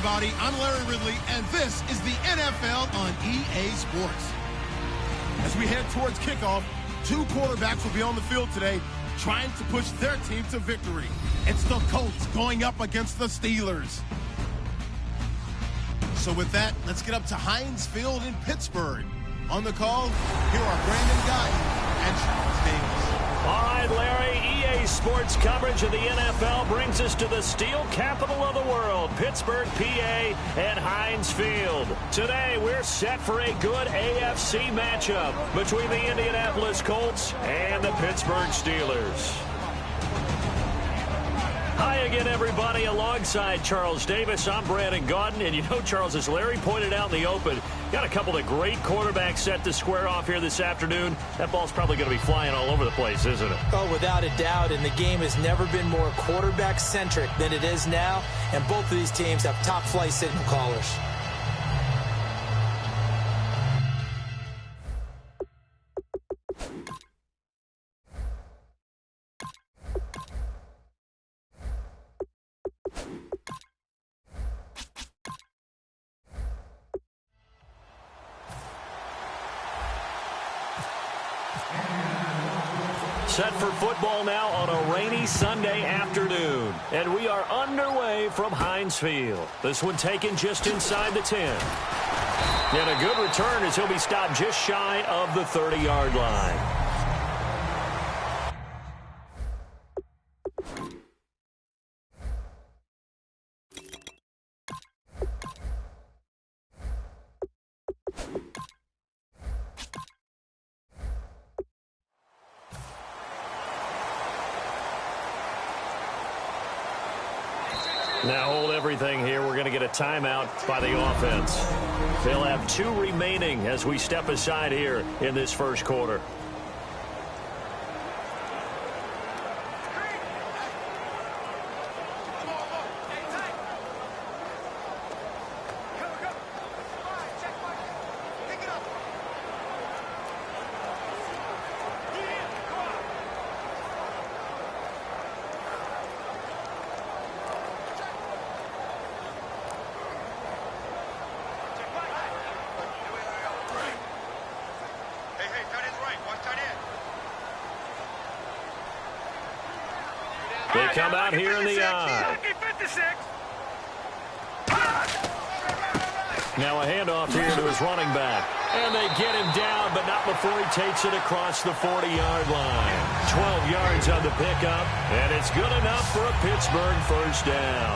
everybody. I'm Larry Ridley, and this is the NFL on EA Sports. As we head towards kickoff, two quarterbacks will be on the field today trying to push their team to victory. It's the Colts going up against the Steelers. So with that, let's get up to Heinz Field in Pittsburgh. On the call, here are Brandon Guyton and Charles Davis. All right, Larry, EA Sports coverage of the NFL brings us to the steel capital of the world, Pittsburgh, PA, and Heinz Field. Today, we're set for a good AFC matchup between the Indianapolis Colts and the Pittsburgh Steelers. Hi again, everybody. Alongside Charles Davis, I'm Brandon Guyton. And you know, Charles, as Larry pointed out in the open, got a couple of great quarterbacks set to square off here this afternoon. That ball's probably going to be flying all over the place, isn't it? Oh, without a doubt. And the game has never been more quarterback-centric than it is now. And both of these teams have top-flight signal callers. Set for football now on a rainy Sunday afternoon. And we are underway from Heinz Field. This one taken just inside the 10. And a good return as he'll be stopped just shy of the 30-yard line. Now hold everything here. We're going to get a timeout by the offense. They'll have 2 remaining as we step aside here in this first quarter. They come out here in the eye. Now a handoff here to his running back. And they get him down, but not before he takes it across the 40-yard line. 12 yards on the pickup, and it's good enough for a Pittsburgh first down.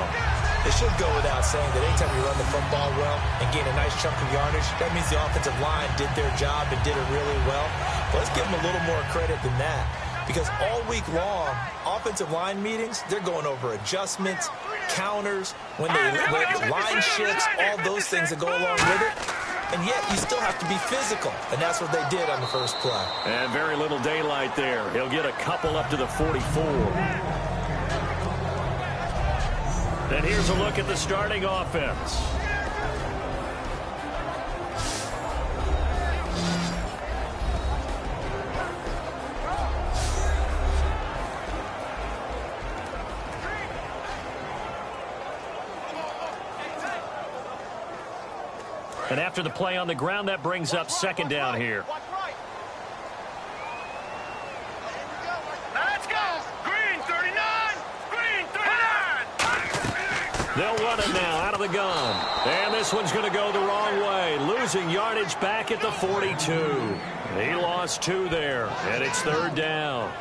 It should go without saying that anytime you run the football well and gain a nice chunk of yardage, that means the offensive line did their job and did it really well. But let's give them a little more credit than that. Because all week long, offensive line meetings, they're going over adjustments, counters, when line shifts, all those things that go along with it. And yet, you still have to be physical. And that's what they did on the first play. And very little daylight there. He'll get a couple up to the 44. And here's a look at the starting offense. And after the play on the ground, that brings up second down here. Let's go. Green 39. Green 39. They'll run it now out of the gun. And this one's going to go the wrong way. Losing yardage back at the 42. He lost 2 there. And it's third down.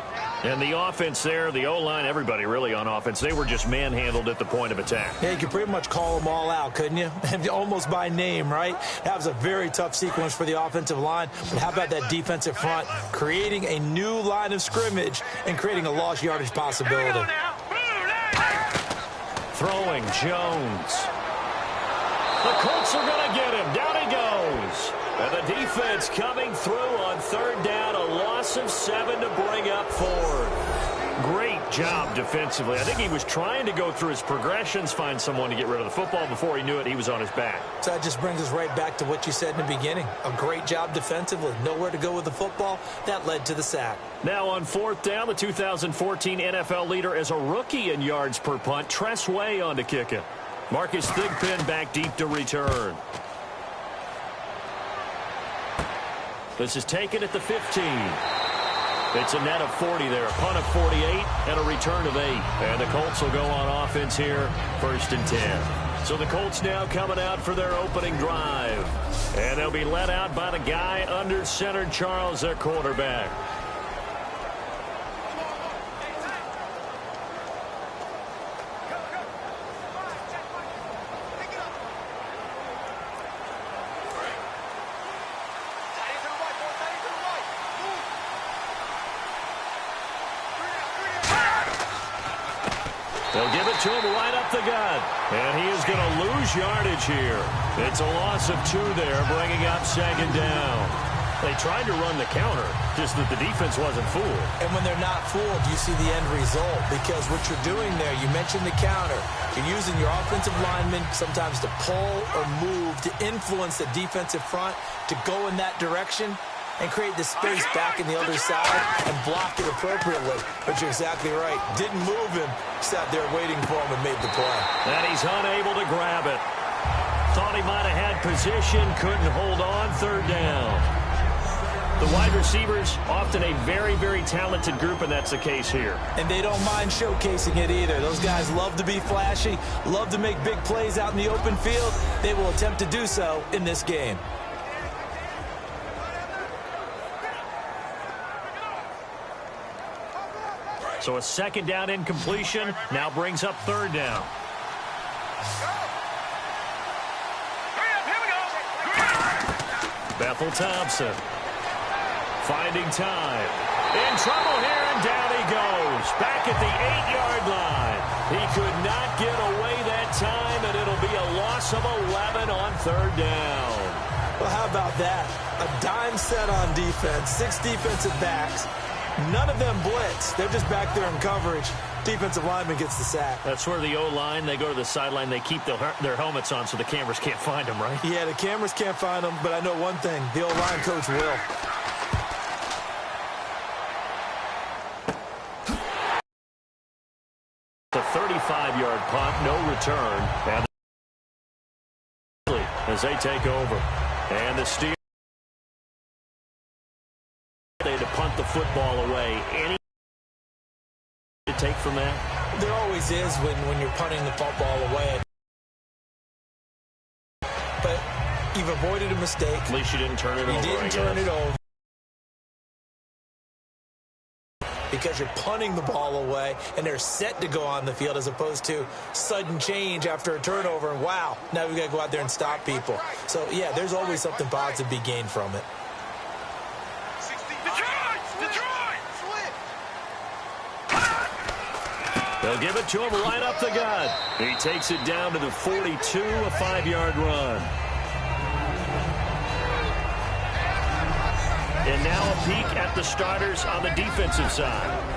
And the offense there, the O-line, everybody really on offense, they were just manhandled at the point of attack. Yeah, you could pretty much call them all out, couldn't you? Almost by name, right? That was a very tough sequence for the offensive line. But how about that defensive front creating a new line of scrimmage and creating a lost yardage possibility? Throwing Jones. The Colts are going to get him. Down he goes. And the defense coming through on third down, a loss of 7 to bring up 4. Great job defensively. I think he was trying to go through his progressions, find someone to get rid of the football. Before he knew it, he was on his back. So that just brings us right back to what you said in the beginning. A great job defensively. Nowhere to go with the football. That led to the sack. Now on fourth down, the 2014 NFL leader as a rookie in yards per punt, Tress Way on to kick it. Marcus Thigpen back deep to return. This is taken at the 15. It's a net of 40 there, a punt of 48, and a return of 8. And the Colts will go on offense here, 1st and 10. So the Colts now coming out for their opening drive. And they'll be led out by the guy under center, Charles, their quarterback. They'll give it to him right up the gut. And he is going to lose yardage here. It's a loss of 2 there, bringing up 2nd down. They tried to run the counter, just that the defense wasn't fooled. And when they're not fooled, you see the end result. Because what you're doing there, you mentioned the counter. You're using your offensive linemen sometimes to pull or move, to influence the defensive front, to go in that direction and create the space back in the other side and block it appropriately. But you're exactly right. Didn't move him. Sat there waiting for him and made the play. And he's unable to grab it. Thought he might have had position, couldn't hold on, 3rd down. The wide receivers, often a very, very talented group, and that's the case here. And they don't mind showcasing it either. Those guys love to be flashy, love to make big plays out in the open field. They will attempt to do so in this game. So a 2nd down incompletion now brings up 3rd down. Bethel Thompson finding time. In trouble here, and down he goes. Back at the 8-yard line. He could not get away that time, and it'll be a loss of 11 on 3rd down. Well, how about that? A dime set on defense, 6 defensive backs. None of them blitz. They're just back there in coverage. Defensive lineman gets the sack. That's where the O-line, they go to the sideline, they keep their helmets on so the cameras can't find them, right? Yeah, the cameras can't find them, but I know one thing. The O-line coach will. The 35-yard punt, no return. And as they take over. And the steal. To punt the football away. Any to take from that? There always is when you're punting the football away. But you've avoided a mistake. At least you didn't turn it over. You didn't turn it over. Because you're punting the ball away, and they're set to go on the field as opposed to sudden change after a turnover. And wow, now we've got to go out there and stop people. So, yeah, there's always something positive to be gained from it. They'll give it to him right up the gut. He takes it down to the 42, a 5-yard run. And now a peek at the starters on the defensive side.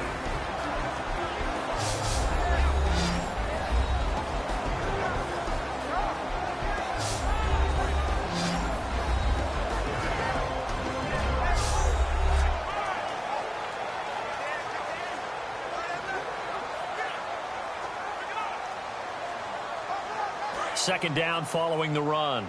Second down following the run.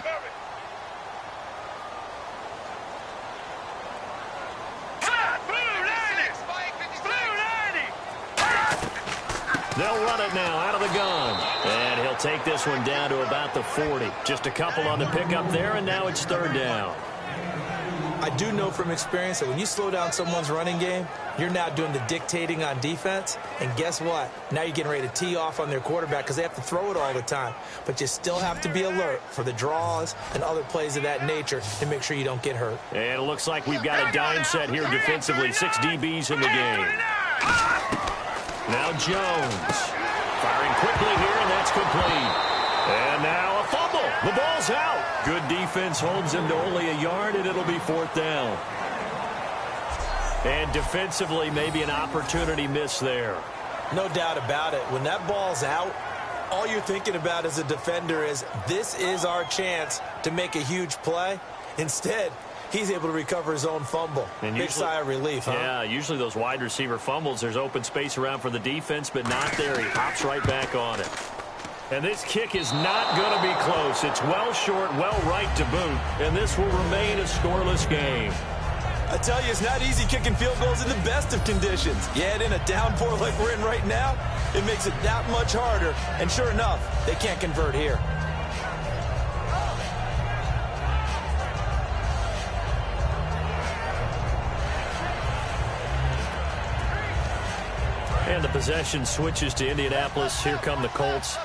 They'll run it now out of the gun. And he'll take this one down to about the 40. Just a couple on the pickup there, and now it's 3rd down. I do know from experience that when you slow down someone's running game, you're now doing the dictating on defense. And guess what? Now you're getting ready to tee off on their quarterback because they have to throw it all the time. But you still have to be alert for the draws and other plays of that nature to make sure you don't get hurt. And it looks like we've got a dime set here defensively. 6 DBs in the game. Now Jones firing quickly here, and that's complete. And now a fumble. The ball's out. Good defense holds him to only a yard, and it'll be 4th down. And defensively, maybe an opportunity miss there. No doubt about it. When that ball's out, all you're thinking about as a defender is, this is our chance to make a huge play. Instead, he's able to recover his own fumble. And big sigh of relief, huh? Yeah, usually those wide receiver fumbles, there's open space around for the defense, but not there. He hops right back on it. And this kick is not going to be close. It's well short, well right to boot, and this will remain a scoreless game. I tell you, it's not easy kicking field goals in the best of conditions. You add in a downpour like we're in right now, it makes it that much harder. And sure enough, they can't convert here. And the possession switches to Indianapolis. Here come the Colts.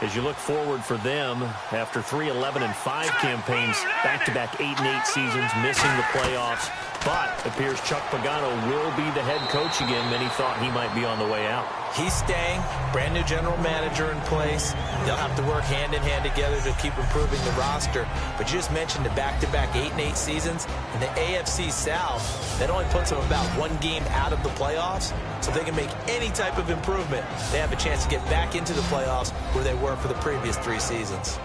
As you look forward for them, after 3 11-5 campaigns, back-to-back 8-8 seasons, missing the playoffs. But it appears Chuck Pagano will be the head coach again. Many thought he might be on the way out. He's staying, brand new general manager in place. They'll have to work hand-in-hand together to keep improving the roster. But you just mentioned the back-to-back 8-8 seasons. In the AFC South, that only puts them about 1 game out of the playoffs. So if they can make any type of improvement, they have a chance to get back into the playoffs where they were for the previous 3 seasons.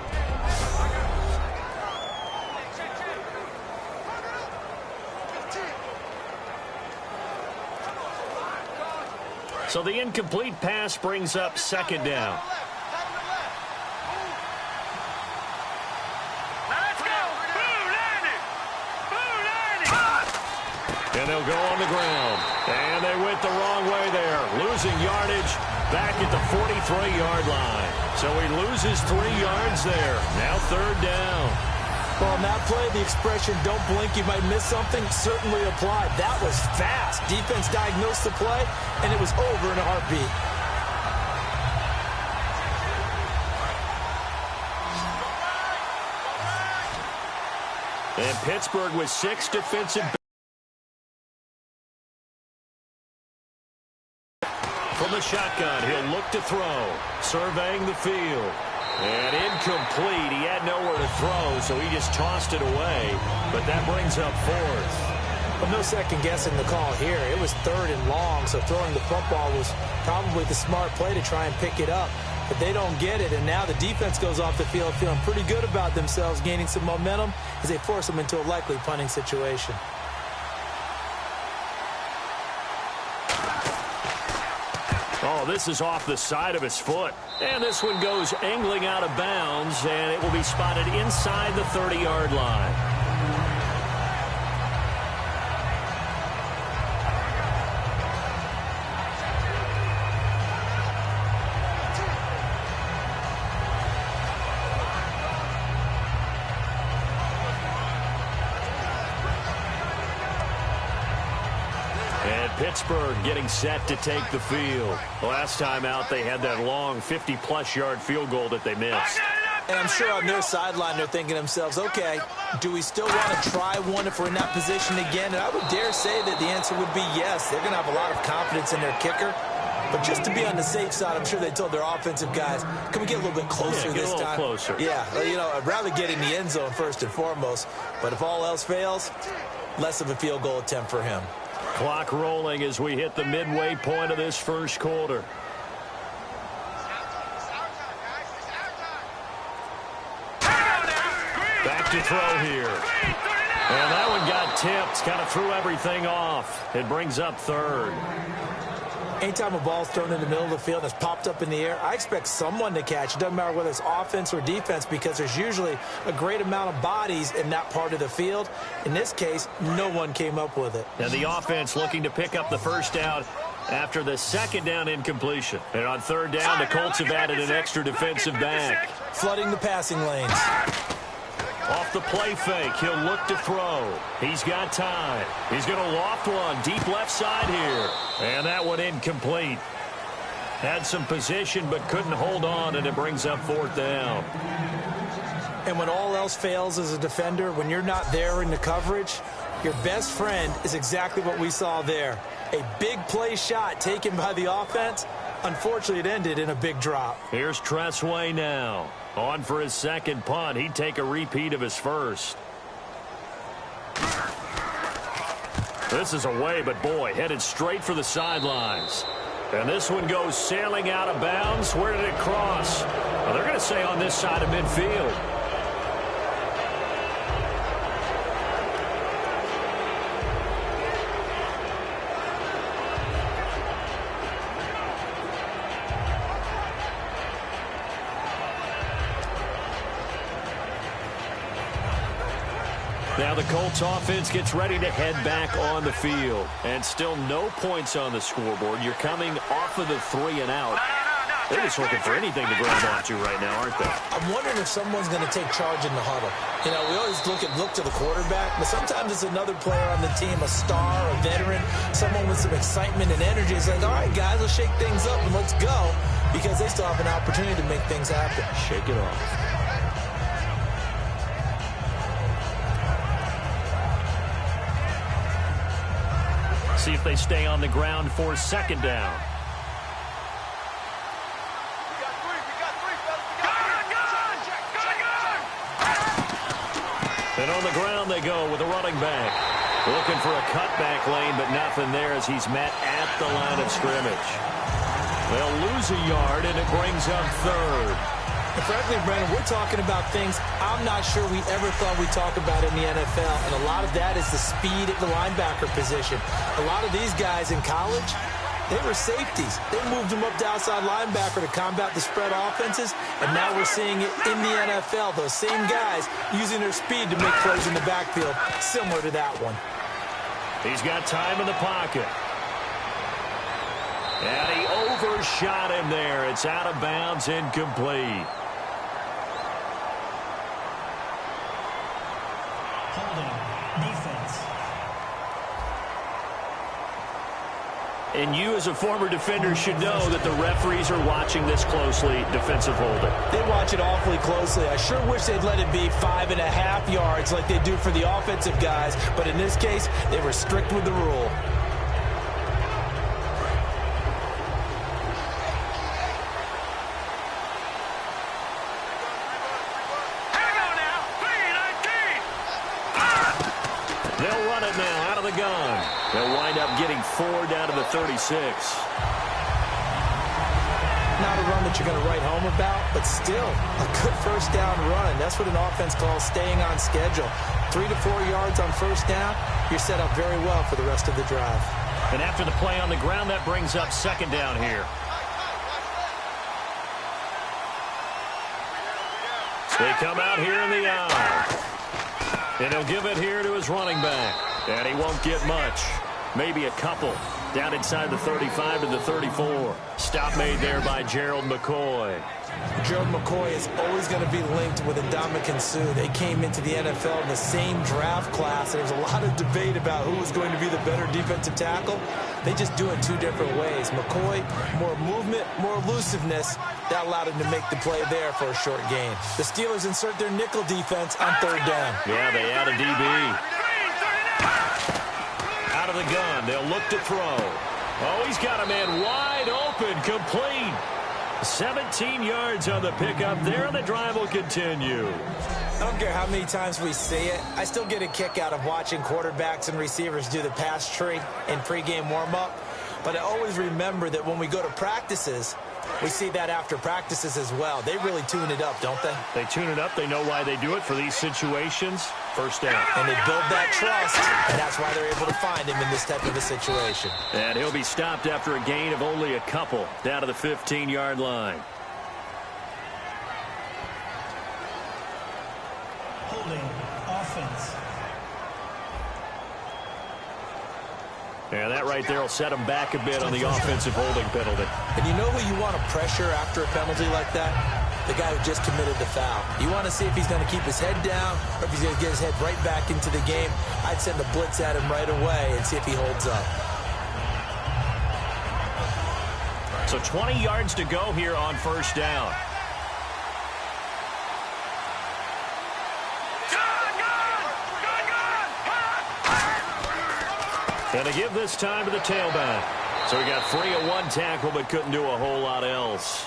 So the incomplete pass brings up second down. Let's go. And they'll go on the ground. And they went the wrong way there. Losing yardage back at the 43-yard line. So he loses 3 yards there. Now third down. Well, on that play, the expression, don't blink, you might miss something, certainly applied. That was fast. Defense diagnosed the play, and it was over in a heartbeat. And Pittsburgh with 6 defensive from the shotgun. He'll look to throw, surveying the field. And incomplete. He had nowhere to throw, so he just tossed it away. But that brings up 4th. But no second guessing the call here. It was 3rd and long, so throwing the football was probably the smart play to try and pick it up. But they don't get it, and now the defense goes off the field feeling pretty good about themselves, gaining some momentum as they force them into a likely punting situation. Oh, this is off the side of his foot. And this one goes angling out of bounds, and it will be spotted inside the 30-yard line. Pittsburgh getting set to take the field. Last time out, they had that long 50-plus yard field goal that they missed. And I'm sure on their sideline, they're thinking to themselves, okay, do we still want to try one if we're in that position again? And I would dare say that the answer would be yes. They're going to have a lot of confidence in their kicker. But just to be on the safe side, I'm sure they told their offensive guys, can we get a little bit closer this time? Closer. Yeah, you know, I'd rather get in the end zone first and foremost. But if all else fails, less of a field goal attempt for him. Clock rolling as we hit the midway point of this first quarter. Back to throw here. And that one got tipped. Kind of threw everything off. It brings up 3rd. Anytime a ball's thrown in the middle of the field and it's popped up in the air, I expect someone to catch. It doesn't matter whether it's offense or defense because there's usually a great amount of bodies in that part of the field. In this case, no one came up with it. And the offense looking to pick up the first down after the second down incompletion. And on third down, the Colts have added an extra defensive back. Flooding the passing lanes. Off the play fake, he'll look to throw. He's got time. He's going to loft one deep left side here. And that one incomplete. Had some position but couldn't hold on, and it brings up 4th down. And when all else fails as a defender, when you're not there in the coverage, your best friend is exactly what we saw there. A big play shot taken by the offense. Unfortunately, it ended in a big drop. Here's Tressway now. On for his second punt. He'd take a repeat of his first. This is away, but boy, headed straight for the sidelines. And this one goes sailing out of bounds. Where did it cross? Well, they're going to say on this side of midfield. Now the Colts offense gets ready to head back on the field. And still no points on the scoreboard. You're coming off of the 3 and out. They're just looking for anything to grab onto right now, aren't they? I'm wondering if someone's going to take charge in the huddle. You know, we always look to the quarterback, but sometimes it's another player on the team, a star, a veteran, someone with some excitement and energy. It's like, all right, guys, let's shake things up and let's go, because they still have an opportunity to make things happen. Shake it off. See if they stay on the ground for second down. And on the ground they go with a running back. Looking for a cutback lane, but nothing there as he's met at the line of scrimmage. They'll lose a yard, and it brings up third. And frankly, Brandon, we're talking about things I'm not sure we ever thought we'd talk about in the NFL, and a lot of that is the speed at the linebacker position. A lot of these guys in college, they were safeties. They moved them up to outside linebacker to combat the spread offenses, and now we're seeing it in the NFL. Those same guys using their speed to make plays in the backfield, similar to that one. He's got time in the pocket. And he overshot him there. It's out of bounds, incomplete. And you, as a former defender, should know that the referees are watching this closely. Defensive holding. They watch it awfully closely. I sure wish they'd let it be 5.5 yards like they do for the offensive guys. But in this case, they were strict with the rule. They'll run it now out of the gun. They'll wind up getting 4 down to the 36. Not a run that you're going to write home about, but still a good first down run. That's what an offense calls staying on schedule. 3 to 4 yards on first down, you're set up very well for the rest of the drive. And after the play on the ground, that brings up second down here. They come out here in the aisle. And he'll give it here to his running back. And he won't get much. Maybe a couple. Down inside the 35 to the 34. Stop made there by Gerald McCoy. Gerald McCoy is always going to be linked with Ndamukong Suh. They came into the NFL in the same draft class. There's a lot of debate about who was going to be the better defensive tackle. They just do it 2 different ways. McCoy, more movement, more elusiveness. That allowed him to make the play there for a short gain. The Steelers insert their nickel defense on third down. Yeah, they add a DB. Out of the gun. They'll look to throw. Oh, he's got a man wide open, complete. 17 yards on the pickup there, and the drive will continue. I don't care how many times we see it. I still get a kick out of watching quarterbacks and receivers do the pass tree in pregame warm-up. But I always remember that when we go to practices, we see that after practices as well. They really tune it up, don't they? They tune it up. They know why they do it for these situations. First down. And they build that trust, and that's why they're able to find him in this type of a situation. And he'll be stopped after a gain of only a couple down to the 15-yard line. Holding offense. And that right there will set him back a bit on the offensive holding penalty. And you know who you want to pressure after a penalty like that? The guy who just committed the foul. You want to see if he's going to keep his head down or if he's going to get his head right back into the game. I'd send a blitz at him right away and see if he holds up. So 20 yards to go here on first down. And to give this time to the tailback. So he got free of 1 tackle but couldn't do a whole lot else.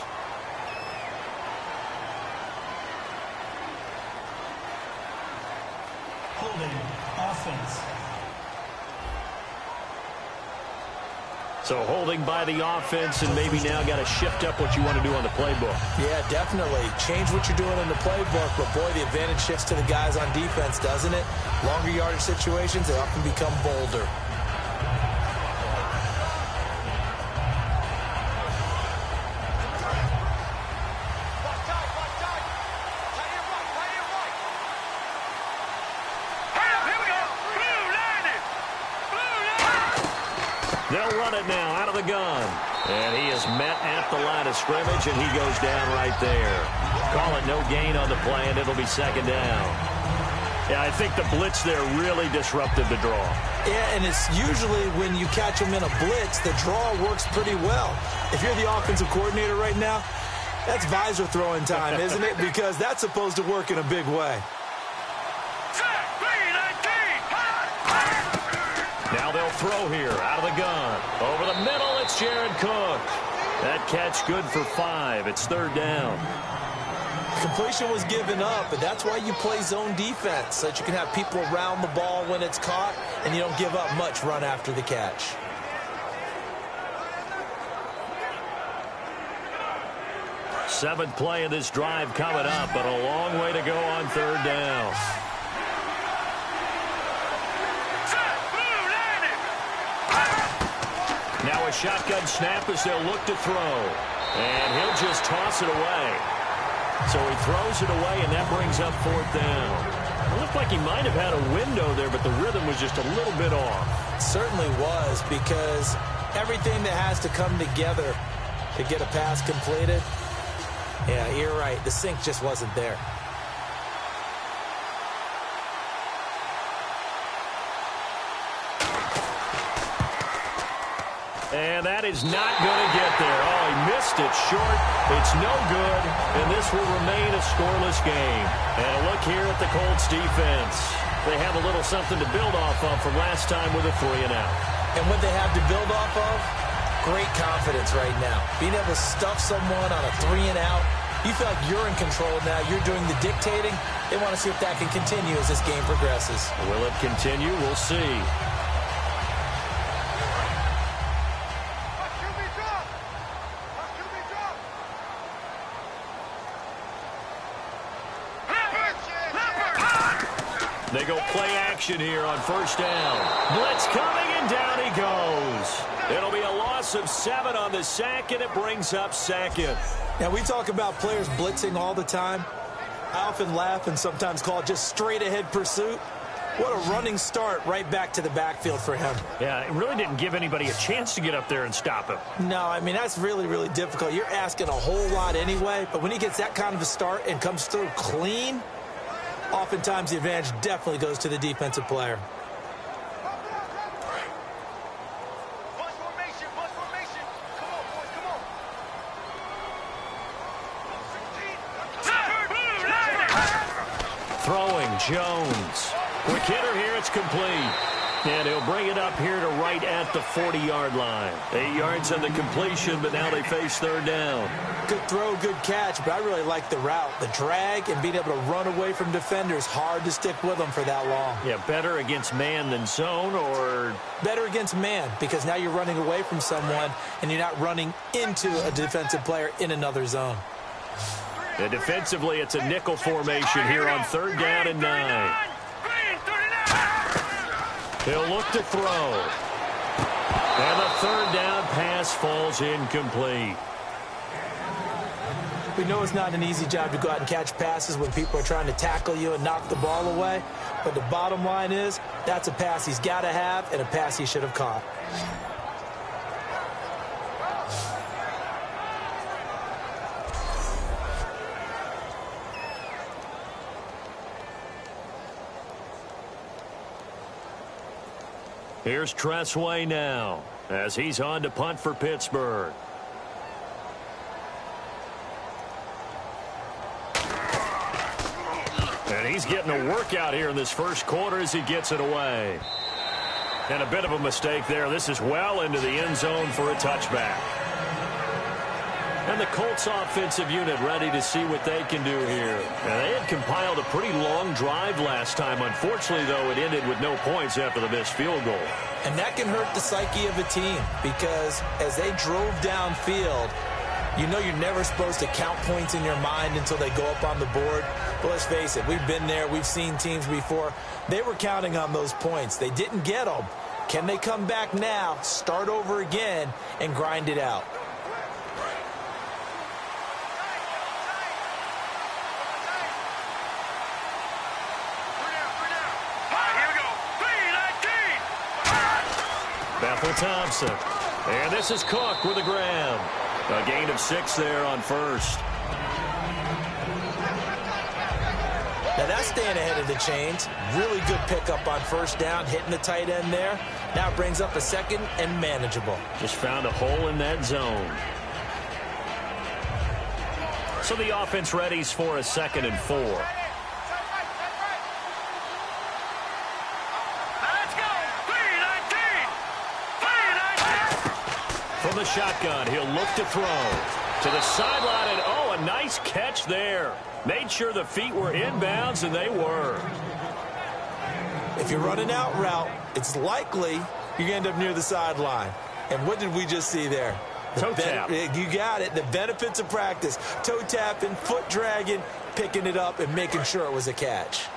Holding offense. So holding by the offense, and maybe now got to shift up what you want to do on the playbook. Yeah, definitely. Change what you're doing in the playbook, but boy, the advantage shifts to the guys on defense, doesn't it? Longer yardage situations, they often become bolder. They'll run it now out of the gun. And he is met at the line of scrimmage, and he goes down right there. Call it no gain on the play, and it'll be second down. Yeah, I think the blitz there really disrupted the draw. Yeah, and it's usually when you catch them in a blitz, the draw works pretty well. If you're the offensive coordinator right now, that's visor throwing time, isn't it? Because that's supposed to work in a big way. Now they'll throw here out of the gun. Over the middle, it's Jared Cook. That catch good for 5. It's third down. Completion was given up, but that's why you play zone defense, so that you can have people around the ball when it's caught, and you don't give up much run after the catch. Seventh play of this drive coming up, but a long way to go on third down. Now a shotgun snap as they'll look to throw. And he'll just toss it away. So he throws it away, and that brings up fourth down. It looked like he might have had a window there, but the rhythm was just a little bit off. It certainly was, because everything that has to come together to get a pass completed, yeah, you're right. The sync just wasn't there. And that is not going to get there. Oh, he missed it short. It's no good, and this will remain a scoreless game. And a look here at the Colts defense. They have a little something to build off of from last time with a 3-and-out. And what they have to build off of, great confidence right now. Being able to stuff someone on a 3-and-out, you feel like you're in control now. You're doing the dictating. They want to see if that can continue as this game progresses. Will it continue? We'll see. They go play action here on first down. Blitz coming, and down he goes. It'll be a loss of 7 on the sack, and it brings up second. Now, we talk about players blitzing all the time. I often laugh and sometimes call it just straight-ahead pursuit. What a running start right back to the backfield for him. Yeah, it really didn't give anybody a chance to get up there and stop him. No, I mean, that's really, really difficult. You're asking a whole lot anyway, but when he gets that kind of a start and comes through clean, oftentimes the advantage definitely goes to the defensive player. Throwing, Jones. Quick hitter here, it's complete. And he'll bring it up here to right at the 40-yard line. 8 yards on the completion, but now they face third down. Good throw, good catch, but I really like the route. The drag and being able to run away from defenders, hard to stick with them for that long. Yeah, better against man than zone, or? Better against man, because now you're running away from someone and you're not running into a defensive player in another zone. And defensively, it's a nickel formation here on third down and 9. He'll look to throw. And the third down pass falls incomplete. We know it's not an easy job to go out and catch passes when people are trying to tackle you and knock the ball away. But the bottom line is, that's a pass he's got to have and a pass he should have caught. Here's Tressway now as he's on to punt for Pittsburgh. And he's getting a workout here in this first quarter as he gets it away. And a bit of a mistake there. This is well into the end zone for a touchback. And the Colts offensive unit ready to see what they can do here. And they had compiled a pretty long drive last time. Unfortunately, though, it ended with no points after the missed field goal. And that can hurt the psyche of a team, because as they drove downfield, you know you're never supposed to count points in your mind until they go up on the board. But let's face it, we've been there. We've seen teams before. They were counting on those points. They didn't get them. Can they come back now, start over again, and grind it out? Ethel Thompson. And this is Cook with a grab. A gain of 6 there on first. Now that's staying ahead of the chains. Really good pickup on first down, hitting the tight end there. Now brings up a second and manageable. Just found a hole in that zone. So the offense readies for a 2nd and 4. Let's go. 3-19. From the shotgun, he'll look to throw. To the sideline, and oh, a nice catch there. Made sure the feet were inbounds, and they were. If you're running out route, it's likely you're going to end up near the sideline. And what did we just see there? Toe tap. You got it. The benefits of practice. Toe tapping, foot dragging, picking it up, and making sure it was a catch.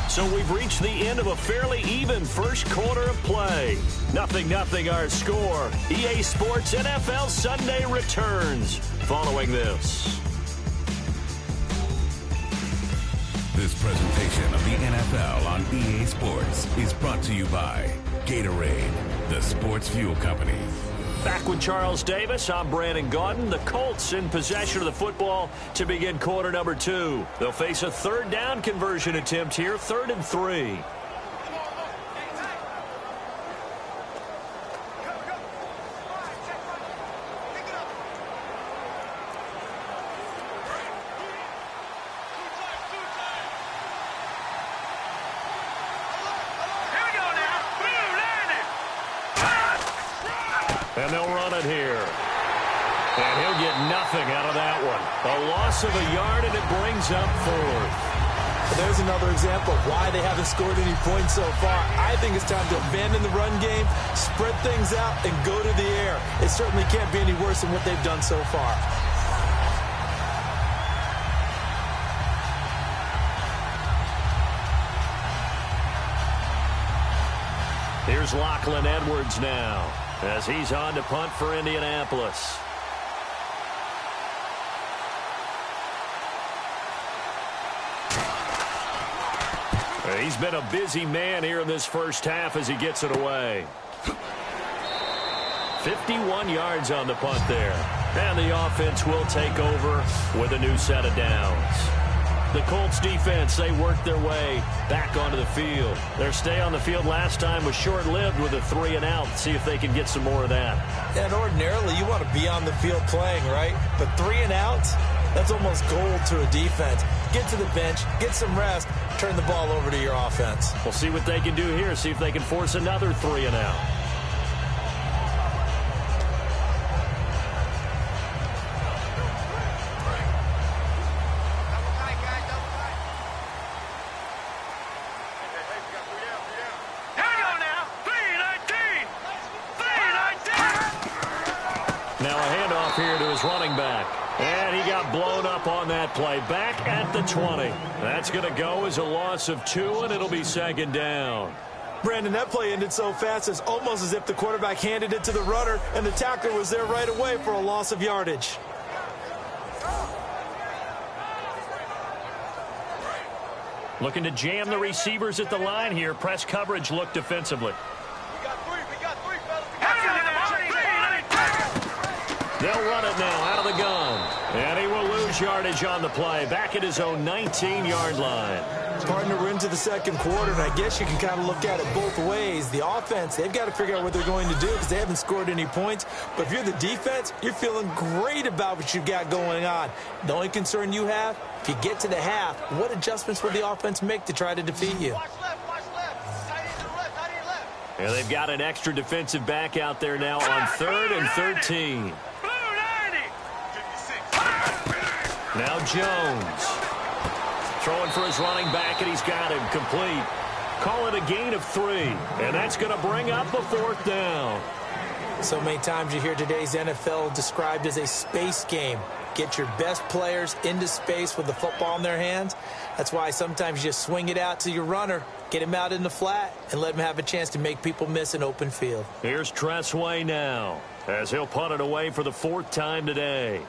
So we've reached the end of a fairly even first quarter of play. 0-0 our score. EA Sports NFL Sunday returns following this. This presentation of the NFL on EA Sports is brought to you by Gatorade, the sports fuel company. Back with Charles Davis, I'm Brandon Gaudin. The Colts in possession of the football to begin quarter number 2. They'll face a 3rd down conversion attempt here, 3rd and 3. And they'll run it here. And he'll get nothing out of that one. A loss of a yard, and it brings up 4th. There's another example of why they haven't scored any points so far. I think it's time to abandon the run game, spread things out, and go to the air. It certainly can't be any worse than what they've done so far. Here's Lachlan Edwards now, as he's on to punt for Indianapolis. He's been a busy man here in this first half as he gets it away. 51 yards on the punt there. And the offense will take over with a new set of downs. The Colts defense, they worked their way back onto the field. Their stay on the field last time was short-lived with a 3-and-out. See if they can get some more of that. And ordinarily, you want to be on the field playing, right? But 3-and-outs, that's almost gold to a defense. Get to the bench, get some rest, turn the ball over to your offense. We'll see what they can do here, see if they can force another 3-and-out. Now a handoff here to his running back. And he got blown up on that play. Back at the 20. That's going to go as a loss of 2, and it'll be 2nd down. Brandon, that play ended so fast, it's almost as if the quarterback handed it to the runner, and the tackler was there right away for a loss of yardage. Looking to jam the receivers at the line here. Press coverage look defensively. They'll run it now out of the gun. And he will lose yardage on the play. Back at his own 19-yard line. Partner, we're into the second quarter, and I guess you can kind of look at it both ways. The offense, they've got to figure out what they're going to do because they haven't scored any points. But if you're the defense, you're feeling great about what you've got going on. The only concern you have, if you get to the half, what adjustments will the offense make to try to defeat you? Watch left. Tight end to the left, tight end to the left. And they've got an extra defensive back out there now on 3rd and 13. Now Jones. Throwing for his running back, and he's got him complete. Call it a gain of 3, and that's going to bring up a 4th down. So many times you hear today's NFL described as a space game. Get your best players into space with the football in their hands. That's why sometimes you just swing it out to your runner, get him out in the flat, and let him have a chance to make people miss an open field. Here's Tressway now, as he'll punt it away for the 4th time today.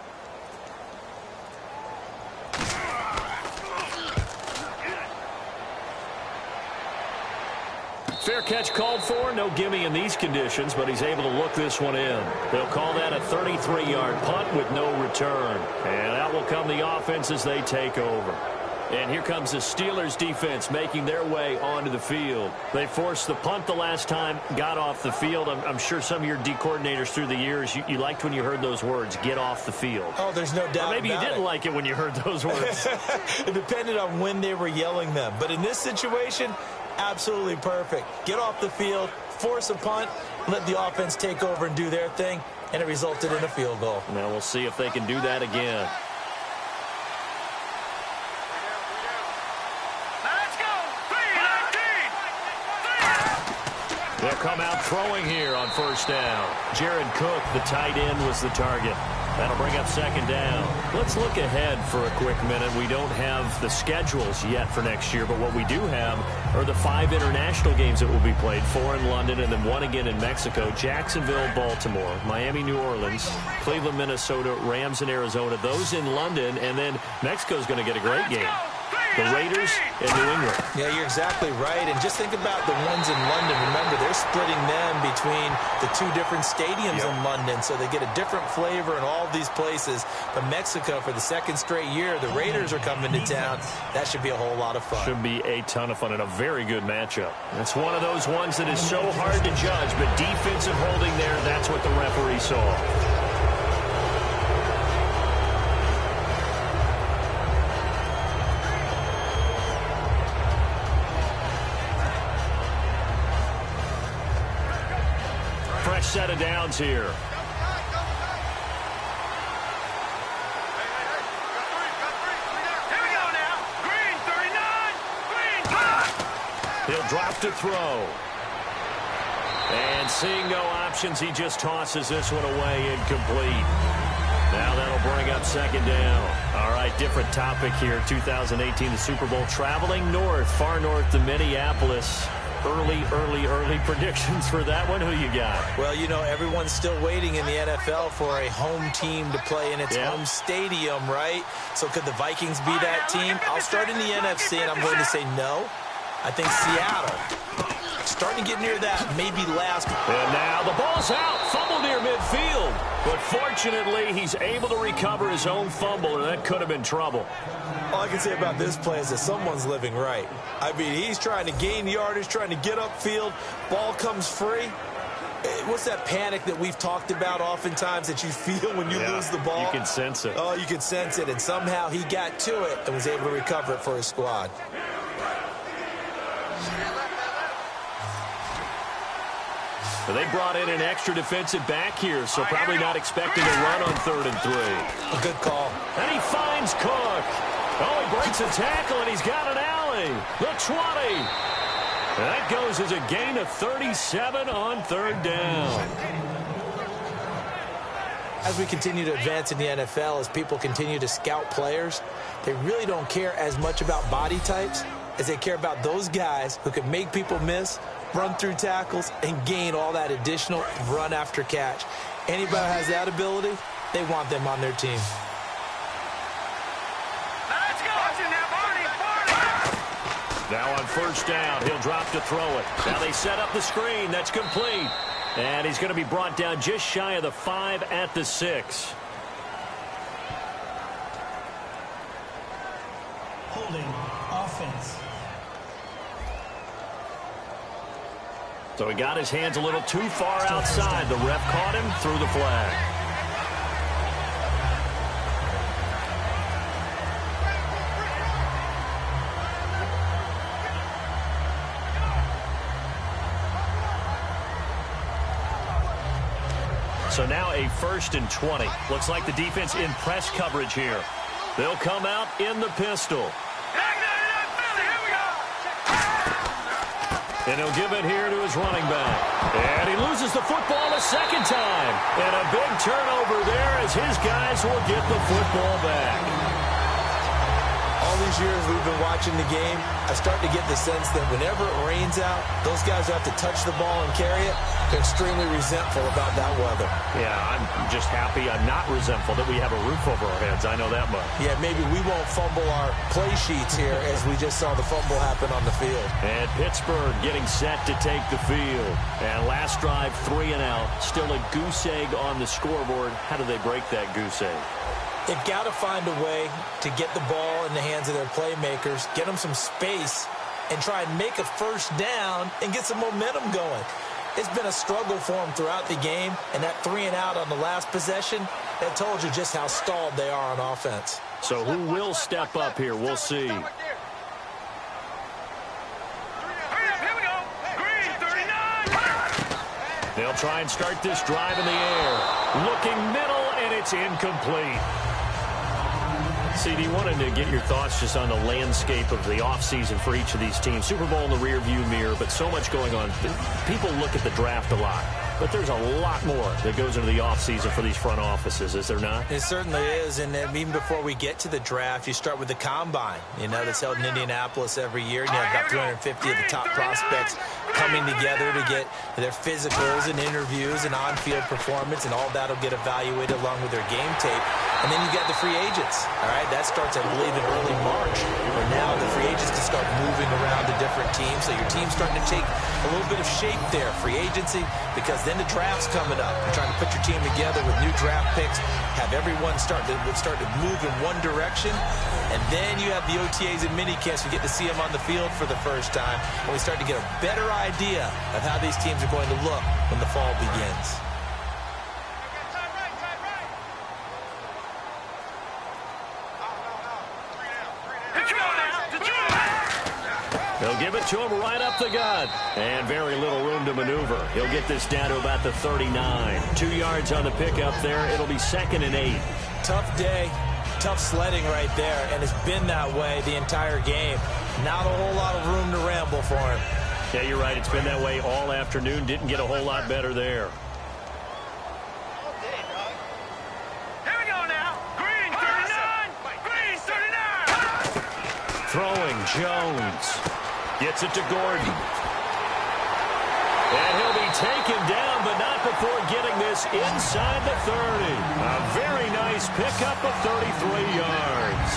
Fair catch called for. No gimme in these conditions, but he's able to look this one in. They'll call that a 33-yard punt with no return. And out will come the offense as they take over. And here comes the Steelers defense making their way onto the field. They forced the punt the last time, got off the field. I'm sure some of your D coordinators through the years, you liked when you heard those words, get off the field. Oh, there's no doubt. Or maybe you didn't like it when you heard those words. It depended on when they were yelling them. But in this situation, absolutely perfect. Get off the field, force a punt, let the offense take over and do their thing, and it resulted in a field goal. Now we'll see if they can do that again. They'll come out throwing here on first down. Jared Cook, the tight end, was the target. That'll bring up second down. Let's look ahead for a quick minute. We don't have the schedules yet for next year, but what we do have are the 5 international games that will be played, 4 in London and then 1 again in Mexico. Jacksonville, Baltimore, Miami, New Orleans, Cleveland, Minnesota, Rams in Arizona. Those in London, and then Mexico's going to get a great game. The Raiders in New England. Yeah, you're exactly right. And just think about the ones in London. Remember, they're splitting them between the 2 different stadiums in London, so they get a different flavor in all these places. But Mexico, for the 2nd straight year, the Raiders are coming to town. That should be a whole lot of fun. Should be a ton of fun and a very good matchup. It's one of those ones that is so hard to judge, but defensive holding there, that's what the referee saw. Fresh set of downs here. Here we go now. Green, 39. Green, touch. He'll drop to throw. And seeing no options, he just tosses this one away, incomplete. Now that'll bring up second down. All right, different topic here. 2018, the Super Bowl, traveling north, far north to Minneapolis. Early predictions for that one. Who you got? Well, you know, everyone's still waiting in the NFL for a home team to play in its home stadium, right? So could the Vikings be that team? I'll start in the NFC, and I'm going to say no. I think Seattle. Starting to get near that, maybe last. And now the ball's out. Fumble near midfield. But fortunately, he's able to recover his own fumble, or that could have been trouble. All I can say about this play is that someone's living right. I mean, he's trying to gain yardage, trying to get upfield. Ball comes free. What's that panic that we've talked about oftentimes that you feel when you lose the ball? You can sense it. Oh, you can sense it. And somehow he got to it and was able to recover it for his squad. But they brought in an extra defensive back here, so probably not expecting a run on 3rd and 3. A good call. And he finds Cook. Oh, he breaks a tackle, and he's got an alley. The 20. And that goes as a gain of 37 on 3rd down. As we continue to advance in the NFL, as people continue to scout players, they really don't care as much about body types as they care about those guys who can make people miss, run through tackles, and gain all that additional run after catch. Anybody who has that ability, they want them on their team. Let's go. Now on first down, he'll drop to throw it. Now they set up the screen. That's complete. And he's going to be brought down just shy of the 5 at the 6. Holding offense. So he got his hands a little too far outside. The ref caught him, threw the flag. So now a 1st and 20. Looks like the defense in press coverage here. They'll come out in the pistol. And he'll give it here to his running back. And he loses the football a second time. And a big turnover there as his guys will get the football back. All these years we've been watching the game, I start to get the sense that whenever it rains out, those guys who have to touch the ball and carry it, they're extremely resentful about that weather. Yeah, I'm just happy I'm not resentful that we have a roof over our heads. I know that much. Yeah, maybe we won't fumble our play sheets here as we just saw the fumble happen on the field. And Pittsburgh getting set to take the field. And last drive, 3 and out. Still a goose egg on the scoreboard. How do they break that goose egg? They've got to find a way to get the ball in the hands of their playmakers, get them some space, and try and make a first down and get some momentum going. It's been a struggle for them throughout the game, and that 3 and out on the last possession, that told you just how stalled they are on offense. So who will step up here? We'll see. Here we go. Green, 39. They'll try and start this drive in the air. Looking middle, and it's incomplete. CD, wanted to get your thoughts just on the landscape of the offseason for each of these teams. Super Bowl in the rearview mirror, but so much going on. People look at the draft a lot, but there's a lot more that goes into the offseason for these front offices, is there not? It certainly is, and even before we get to the draft, you start with the combine, that's held in Indianapolis every year, and you have about 350 of the top prospects coming together to get their physicals and interviews and on-field performance, and all that will get evaluated along with their game tape. And then you got the free agents, all right? That starts, I believe, in early March, where now the free agents can start moving around to different teams. So your team's starting to take a little bit of shape there, free agency, because then the draft's coming up. You're trying to put your team together with new draft picks, have everyone start to move in one direction, and then you have the OTAs and minicamps. We get to see them on the field for the first time, and we start to get a better idea of how these teams are going to look when the fall begins. They'll give it to him right up the gut. And very little room to maneuver. He'll get this down to about the 39. 2 yards on the pickup there. It'll be 2nd and 8. Tough day, tough sledding right there, and it's been that way the entire game. Not a whole lot of room to ramble for him. Yeah, you're right. It's been that way all afternoon. Didn't get a whole lot better there. Here we go now. Green, 39. Green, 39. Throwing, Jones. Gets it to Gordon. And he'll be taken down, but not before getting this inside the 30. A very nice pickup of 33 yards.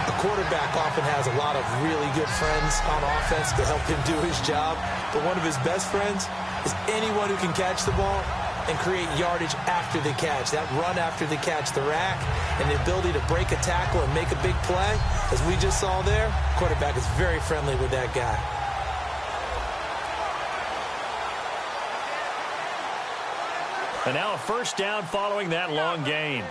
A quarterback often has a lot of really good friends on offense to help him do his job, but one of his best friends is anyone who can catch the ball and create yardage after the catch. That run after the catch, the rack, and the ability to break a tackle and make a big play, as we just saw there, quarterback is very friendly with that guy. And now a first down following that long gain.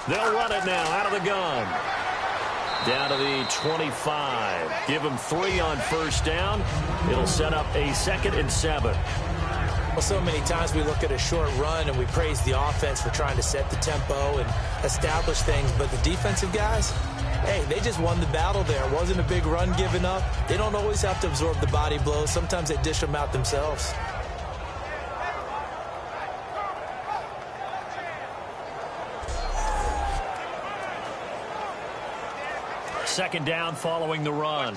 They'll run it now out of the gun. Down to the 25. Give them 3 on first down. It'll set up a 2nd and 7. Well, so many times we look at a short run and we praise the offense for trying to set the tempo and establish things, but the defensive guys, hey, they just won the battle there. It wasn't a big run given up. They don't always have to absorb the body blows. Sometimes they dish them out themselves. Second down following the run.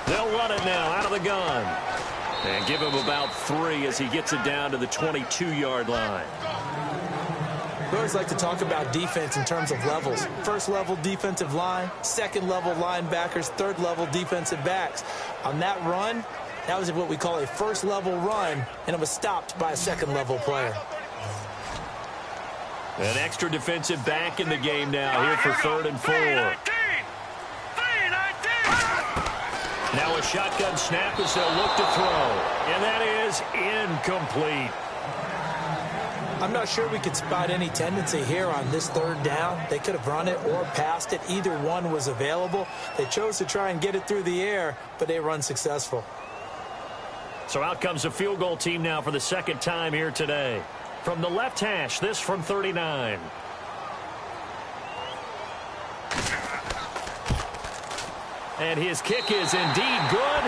They'll run it now out of the gun. And give him about 3 as he gets it down to the 22-yard line. We always like to talk about defense in terms of levels. First level defensive line, second level linebackers, third level defensive backs. On that run, that was what we call a first level run, and it was stopped by a second level player. An extra defensive back in the game now here for 3rd and 4. Now a shotgun snap as they'll look to throw. And that is incomplete. I'm not sure we could spot any tendency here on this 3rd down. They could have run it or passed it. Either one was available. They chose to try and get it through the air, but they were unsuccessful. So out comes a field goal team now for the 2nd time here today. From the left hash, this from 39. And his kick is indeed good.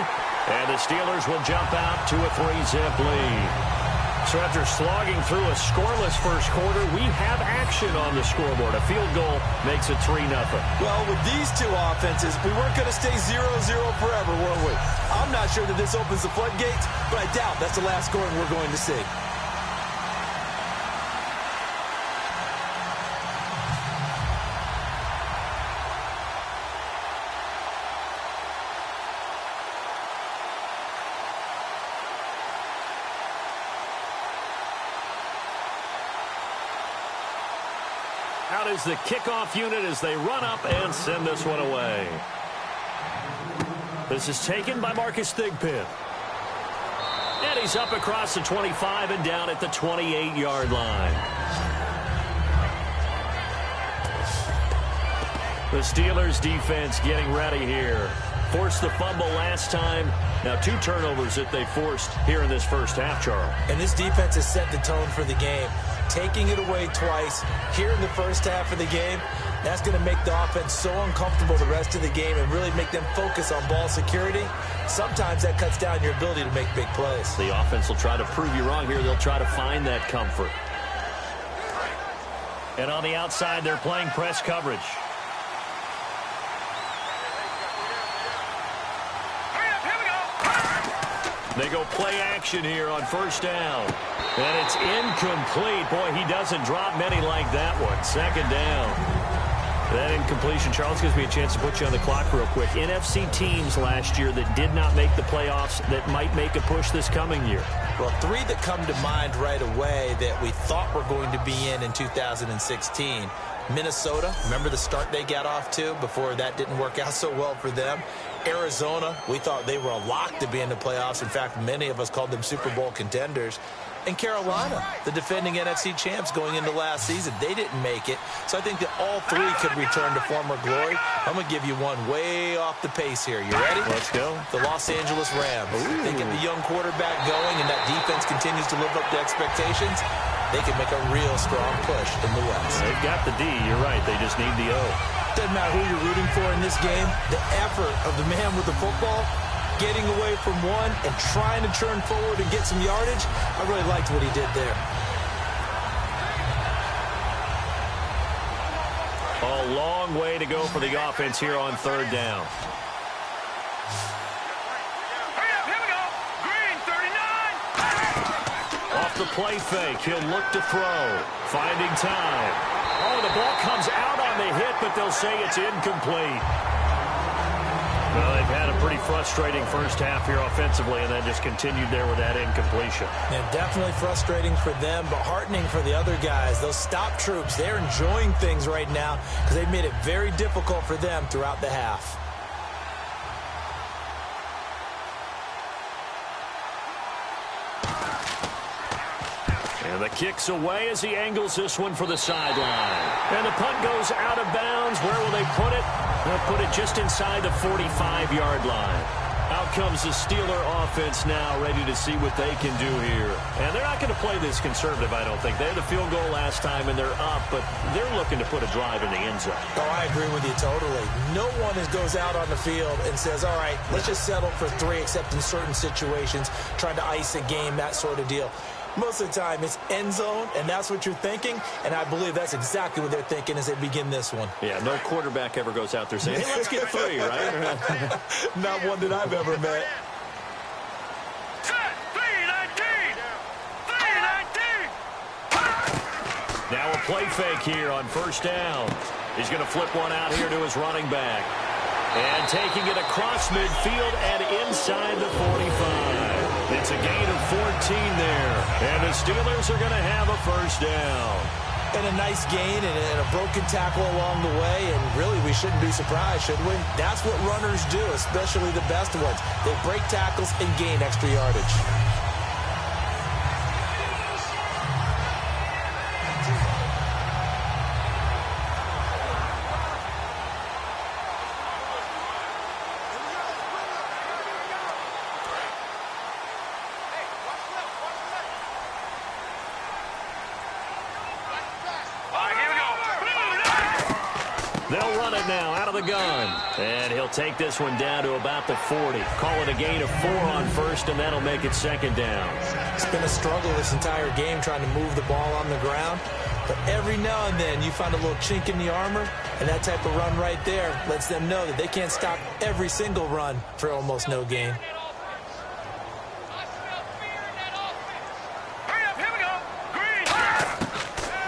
And the Steelers will jump out to a 3-zip lead. So after slogging through a scoreless first quarter, we have action on the scoreboard. A field goal makes it 3-0. Well, with these two offenses, we weren't going to stay 0-0 forever, were we? I'm not sure that this opens the floodgates, but I doubt that's the last scoring we're going to see. Out is the kickoff unit as they run up and send this one away. This is taken by Marcus Thigpen. And he's up across the 25 and down at the 28-yard line. The Steelers defense getting ready here. Forced the fumble last time. Now 2 turnovers that they forced here in this first half, Charles. And this defense has set the tone for the game. Taking it away twice here in the first half of the game, that's going to make the offense so uncomfortable the rest of the game and really make them focus on ball security. Sometimes that cuts down your ability to make big plays. The offense will try to prove you wrong here. They'll try to find that comfort. And on the outside, they're playing press coverage. They go play action here on first down. And it's incomplete. Boy, he doesn't drop many like that one. Second down. That incompletion, Charles, gives me a chance to put you on the clock real quick. NFC teams last year that did not make the playoffs that might make a push this coming year. Well, 3 that come to mind right away that we thought were going to be in 2016. Minnesota, remember the start they got off to before that didn't work out so well for them. Arizona, we thought they were a lock to be in the playoffs. In fact, many of us called them Super Bowl contenders. And Carolina, the defending NFC champs going into last season, they didn't make it. So I think that all 3 could return to former glory. I'm going to give you one way off the pace here. You ready? Let's go. The Los Angeles Rams. They get the young quarterback going, and that defense continues to live up to expectations. They can make a real strong push in the West. They've got the D. You're right. They just need the O. Doesn't matter who you're rooting for in this game. The effort of the man with the football, getting away from one and trying to turn forward and get some yardage, I really liked what he did there. A long way to go for the offense here on third down. Off the play fake, he'll look to throw. Finding time. Oh, the ball comes out on the hit, but they'll say it's incomplete. Well, they've had a pretty frustrating first half here offensively, and then just continued there with that incompletion. Yeah, definitely frustrating for them, but heartening for the other guys. Those stop troops, they're enjoying things right now because they've made it very difficult for them throughout the half. And the kick's away as he angles this one for the sideline. And the punt goes out of bounds. Where will they put it? They'll put it just inside the 45-yard line. Out comes the Steeler offense now, ready to see what they can do here. And they're not going to play this conservative, I don't think. They had a field goal last time, and they're up, but they're looking to put a drive in the end zone. Oh, I agree with you totally. No one goes out on the field and says, all right, let's just settle for 3, except in certain situations, trying to ice a game, that sort of deal. Most of the time, it's end zone, and that's what you're thinking, and I believe that's exactly what they're thinking as they begin this one. Yeah, no quarterback ever goes out there saying, hey, let's get 3, right? Not one that I've ever met. Set, 3-19! 3-19! Now a play fake here on first down. He's going to flip one out here to his running back. And taking it across midfield and inside the 45. It's a gain of 14 there. And the Steelers are going to have a first down. And a nice gain and a broken tackle along the way. And really, we shouldn't be surprised, should we? That's what runners do, especially the best ones. They break tackles and gain extra yardage. gun. And he'll take this one down to about the 40. Call it a gain of 4 on first, and that'll make it second down. It's been a struggle this entire game trying to move the ball on the ground. But every now and then you find a little chink in the armor, and that type of run right there lets them know that they can't stop every single run for almost no gain.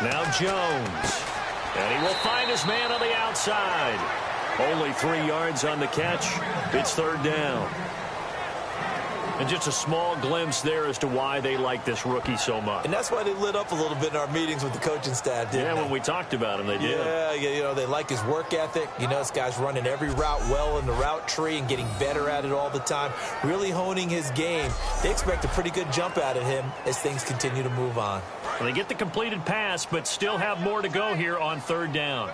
Now Jones. And he will find his man on the outside. Only 3 yards on the catch. It's third down. And just a small glimpse there as to why they like this rookie so much. And that's why they lit up a little bit in our meetings with the coaching staff, didn't they? When we talked about him, they did. Yeah, you know, they like his work ethic. You know, this guy's running every route well in the route tree and getting better at it all the time, really honing his game. They expect a pretty good jump out of him as things continue to move on. Well, they get the completed pass, but still have more to go here on third down.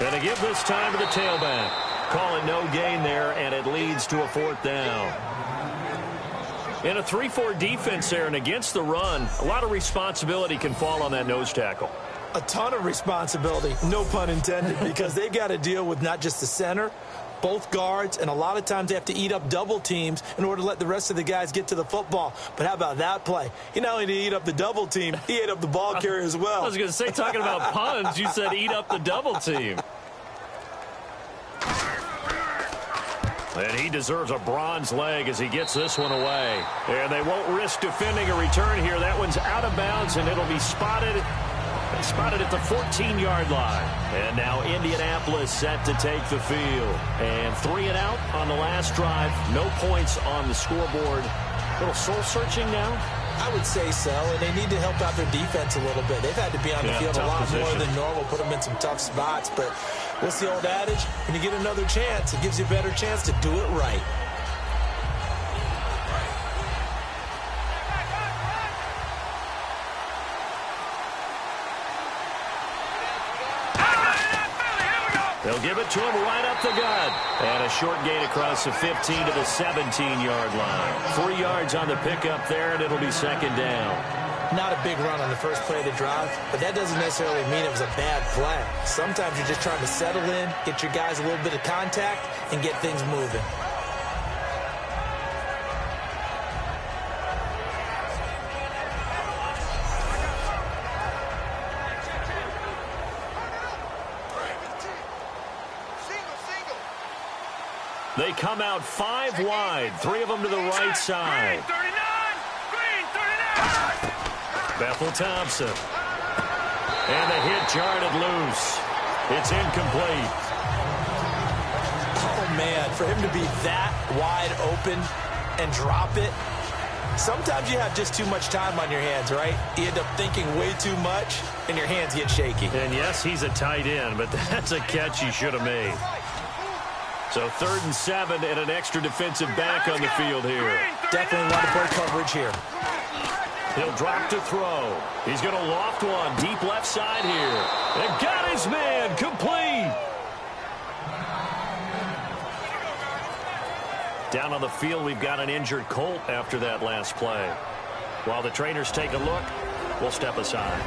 And they give this time to the tailback. Call it no gain there, and it leads to a fourth down. In a 3-4 defense there and against the run, a lot of responsibility can fall on that nose tackle. A ton of responsibility, no pun intended, because they've got to deal with not just the center, both guards, and a lot of times they have to eat up double teams in order to let the rest of the guys get to the football. But how about that play? He not only did he eat up the double team, he ate up the ball carrier as well. I was going to say, talking about puns, you said eat up the double team. And he deserves a bronze leg as he gets this one away. And they won't risk defending a return here. That one's out of bounds, and it'll be spotted at the 14-yard line. And now Indianapolis set to take the field. And 3 and out on the last drive. No points on the scoreboard. A little soul-searching now? I would say so, and they need to help out their defense a little bit. They've had to be on the field a lot more than normal, put them in some tough spots. But what's the old adage? When you get another chance, it gives you a better chance to do it right. They'll give it to him right up the gut. And a short gain across the 15 to the 17-yard line. 3 yards on the pickup there, and it'll be second down. Not a big run on the first play of the drive, but that doesn't necessarily mean it was a bad play. Sometimes you're just trying to settle in, get your guys a little bit of contact, and get things moving. They come out 5 wide, 3 of them to the right side. Bethel Thompson. And the hit jarred it loose. It's incomplete. Oh, man, for him to be that wide open and drop it, sometimes you have just too much time on your hands, right? You end up thinking way too much, and your hands get shaky. And, yes, he's a tight end, but that's a catch he should have made. So 3rd and 7 and an extra defensive back on the field here. Definitely want to play coverage here. He'll drop to throw. He's going to loft one deep left side here. And got his man complete. Down on the field, we've got an injured Colt after that last play. While the trainers take a look, we'll step aside.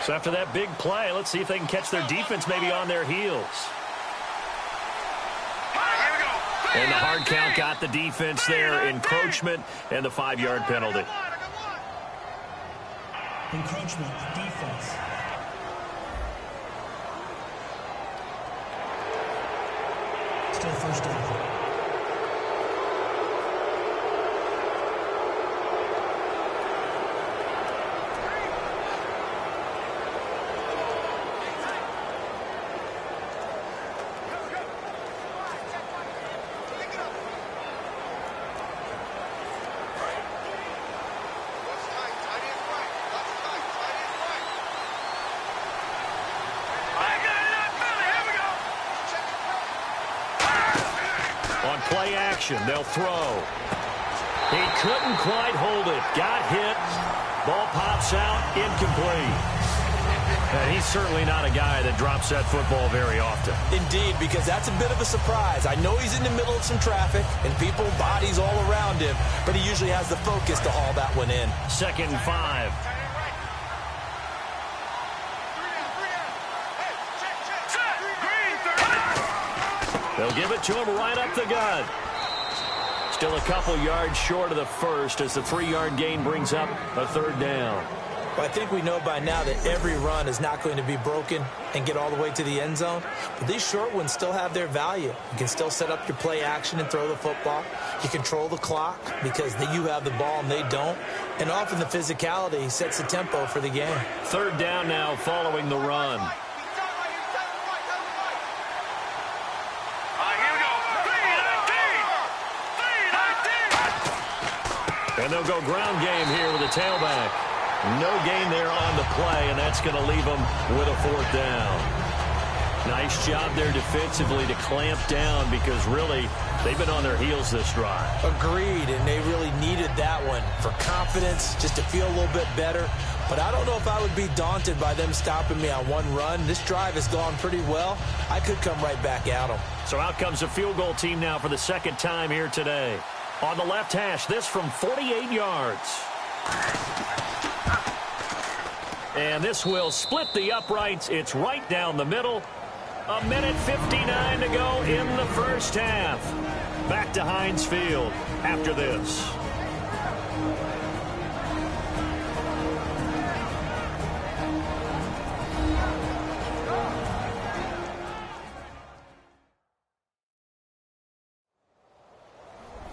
So after that big play, let's see if they can catch their defense maybe on their heels. And the hard count got the defense there. Encroachment and the 5-yard penalty. Encroachment, defense. Still first down. Play action. They'll throw. He couldn't quite hold it. Got hit. Ball pops out. Incomplete. And he's certainly not a guy that drops that football very often. Indeed, because that's a bit of a surprise. I know he's in the middle of some traffic and people, bodies all around him, but he usually has the focus to haul that one in. 2nd and 5. They'll give it to him right up the gut. Still a couple yards short of the first as the 3-yard gain brings up a 3rd down. Well, I think we know by now that every run is not going to be broken and get all the way to the end zone. But these short ones still have their value. You can still set up your play action and throw the football. You control the clock because you have the ball and they don't. And often the physicality sets the tempo for the game. 3rd down now following the run. And they'll go ground game here with a tailback. No gain there on the play, and that's going to leave them with a 4th down. Nice job there defensively to clamp down because really they've been on their heels this drive. Agreed, and they really needed that one for confidence, just to feel a little bit better. But I don't know if I would be daunted by them stopping me on one run. This drive has gone pretty well. I could come right back at them. So out comes the field goal team now for the 2nd time here today. On the left hash, this from 48 yards. And this will split the uprights. It's right down the middle. 1:59 to go in the first half. Back to Heinz Field after this.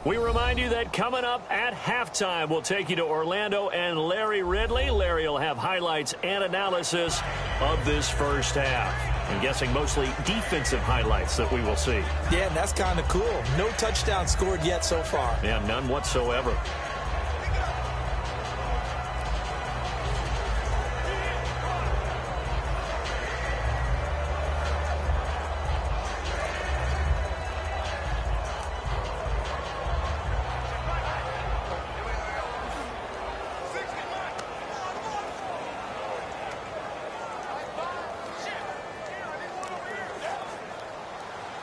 We remind you that coming up at halftime, we'll take you to Orlando and Larry Ridley. Larry will have highlights and analysis of this first half. I'm guessing mostly defensive highlights that we will see. Yeah, and that's kind of cool. No touchdown scored yet so far. Yeah, none whatsoever.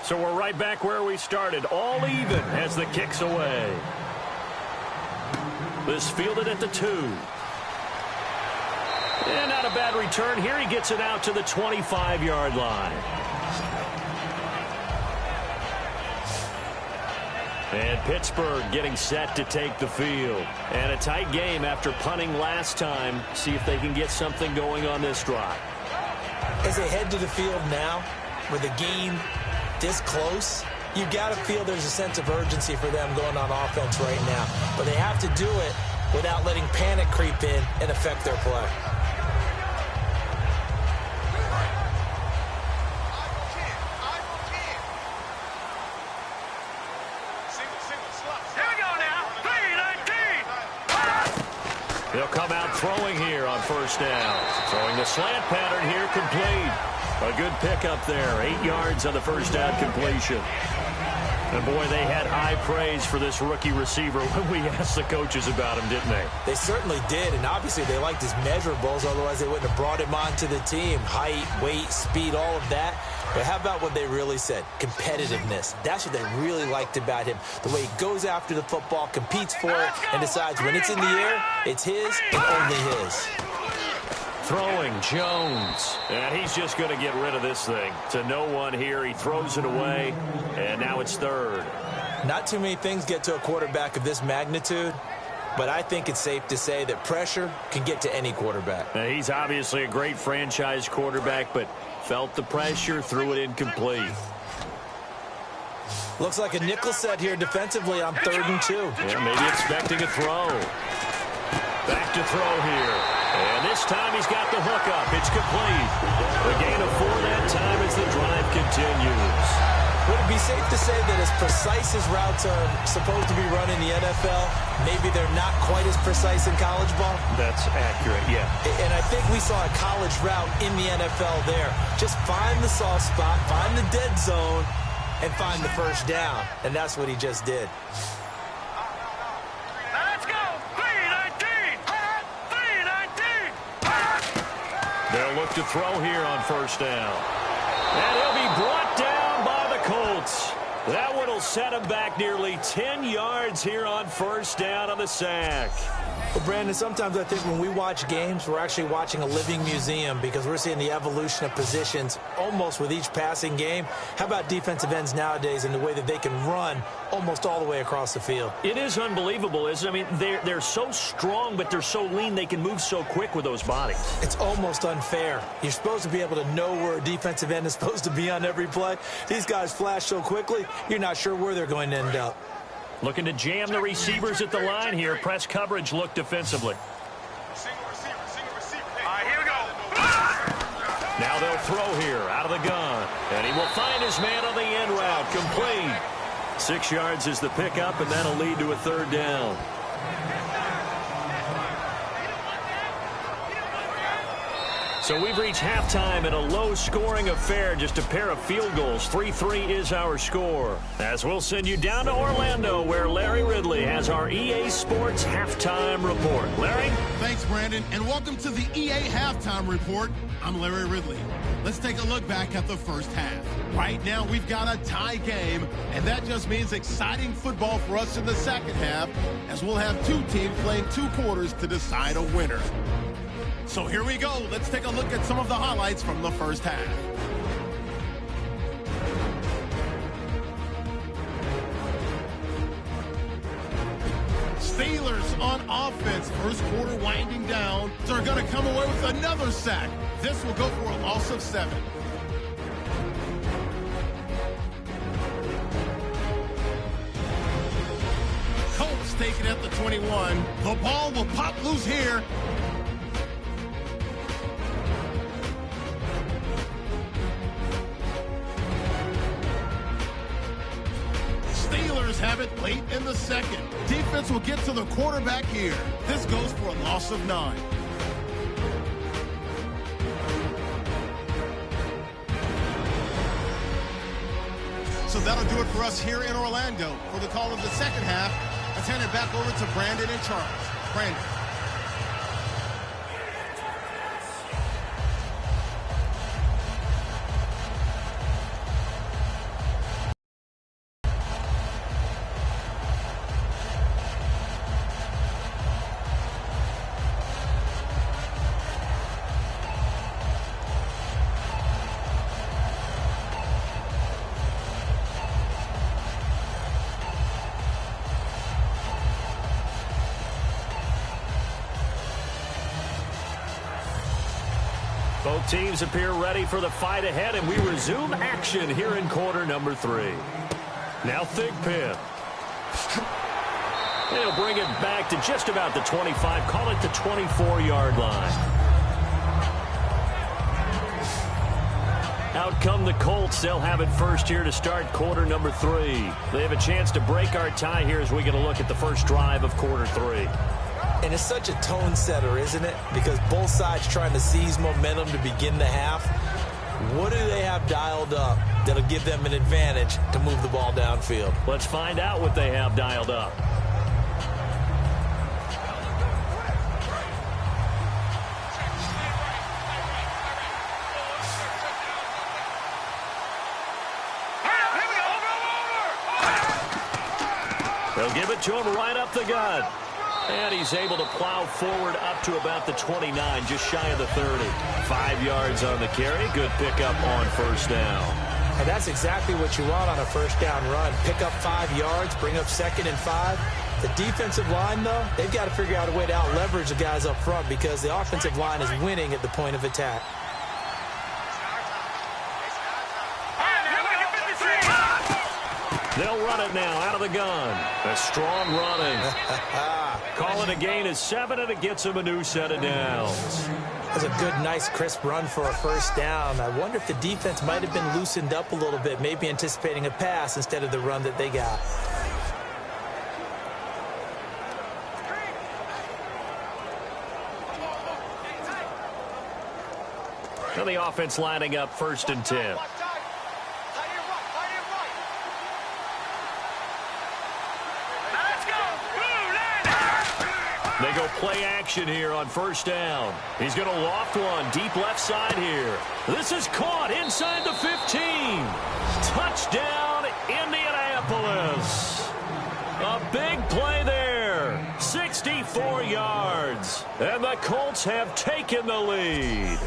So we're right back where we started, all even as the kick's away. This fielded at the 2. And not a bad return here. He gets it out to the 25-yard line. And Pittsburgh getting set to take the field. And a tight game after punting last time. See if they can get something going on this drive. As they head to the field now, with a game this close, you got to feel there's a sense of urgency for them going on offense right now. But they have to do it without letting panic creep in and affect their play. Here we go now. 3-19. They'll come out throwing here on first down. Throwing the slant pattern here, complete. A good pickup there. 8 yards on the first down completion. And, boy, they had high praise for this rookie receiver when we asked the coaches about him, didn't they? They certainly did, and obviously they liked his measurables. Otherwise, they wouldn't have brought him onto the team. Height, weight, speed, all of that. But how about what they really said? Competitiveness. That's what they really liked about him. The way he goes after the football, competes for it, and decides when it's in the air, it's his and only his. Throwing Jones. And he's just going to get rid of this thing. To no one here. He throws it away. And now it's 3rd. Not too many things get to a quarterback of this magnitude. But I think it's safe to say that pressure can get to any quarterback. Now, he's obviously a great franchise quarterback, but felt the pressure, threw it incomplete. Looks like a nickel set here defensively on 3rd and 2. Yeah, maybe expecting a throw. Back to throw here. And this time he's got the hookup. It's complete. A gain of 4 that time as the drive continues. Would it be safe to say that as precise as routes are supposed to be run in the NFL, maybe they're not quite as precise in college ball? That's accurate, yeah. And I think we saw a college route in the NFL there. Just find the soft spot, find the dead zone, and find the first down. And that's what he just did. Let's go. 3-19. 3-19. They'll look to throw here on first down. And he'll be brought down by the Colts. That one will set him back nearly 10 yards here on first down on the sack. Well, Brandon, sometimes I think when we watch games, we're actually watching a living museum because we're seeing the evolution of positions almost with each passing game. How about defensive ends nowadays and the way that they can run almost all the way across the field? It is unbelievable, isn't it? I mean, they're so strong, but they're so lean. They can move so quick with those bodies. It's almost unfair. You're supposed to be able to know where a defensive end is supposed to be on every play. These guys flash so quickly, you're not sure where they're going to end up. Looking to jam the receivers at the line here. Press coverage look defensively. Single receiver. All right, here we go. Now they'll throw here out of the gun. And he will find his man on the end route. Complete. 6 yards is the pickup, and that'll lead to a third down. So we've reached halftime in a low-scoring affair, just a pair of field goals. 3-3 is our score. As we'll send you down to Orlando, where Larry Ridley has our EA Sports Halftime Report. Larry? Thanks, Brandon, and welcome to the EA Halftime Report. I'm Larry Ridley. Let's take a look back at the first half. Right now, we've got a tie game, and that just means exciting football for us in the second half, as we'll have two teams playing 2 quarters to decide a winner. So here we go. Let's take a look at some of the highlights from the first half. Steelers on offense. First quarter winding down. They're going to come away with another sack. This will go for a loss of 7. Colts take it at the 21. The ball will pop loose here. Have it late in the second. Defense will get to the quarterback here. This goes for a loss of 9. So that'll do it for us here in Orlando. For the call of the second half, let's hand it back over to Brandon and Charles. Brandon. Both teams appear ready for the fight ahead, and we resume action here in quarter number 3. Now Thigpen. They'll bring it back to just about the 25, call it the 24-yard line. Out come the Colts. They'll have it first here to start quarter number 3. They have a chance to break our tie here as we get a look at the first drive of quarter 3. And it's such a tone setter, isn't it? Because both sides trying to seize momentum to begin the half. What do they have dialed up that'll give them an advantage to move the ball downfield? Let's find out what they have dialed up. They'll give it to him right up the gut. And he's able to plow forward up to about the 29, just shy of the 30. 5 yards on the carry. Good pickup on first down. And that's exactly what you want on a first down run. Pick up 5 yards, bring up 2nd and 5. The defensive line, though, they've got to figure out a way to out-leverage the guys up front because the offensive line is winning at the point of attack. They'll run it now out of the gun. A strong running. Call it a gain of 7, and it gets him a new set of downs. That's a good, nice, crisp run for a first down. I wonder if the defense might have been loosened up a little bit, maybe anticipating a pass instead of the run that they got. Now the offense lining up 1st and 10. go play action here on first down. He's going to loft one deep left side here. This is caught inside the 15. Touchdown, Indianapolis. A big play there. 64 yards. And the Colts have taken the lead.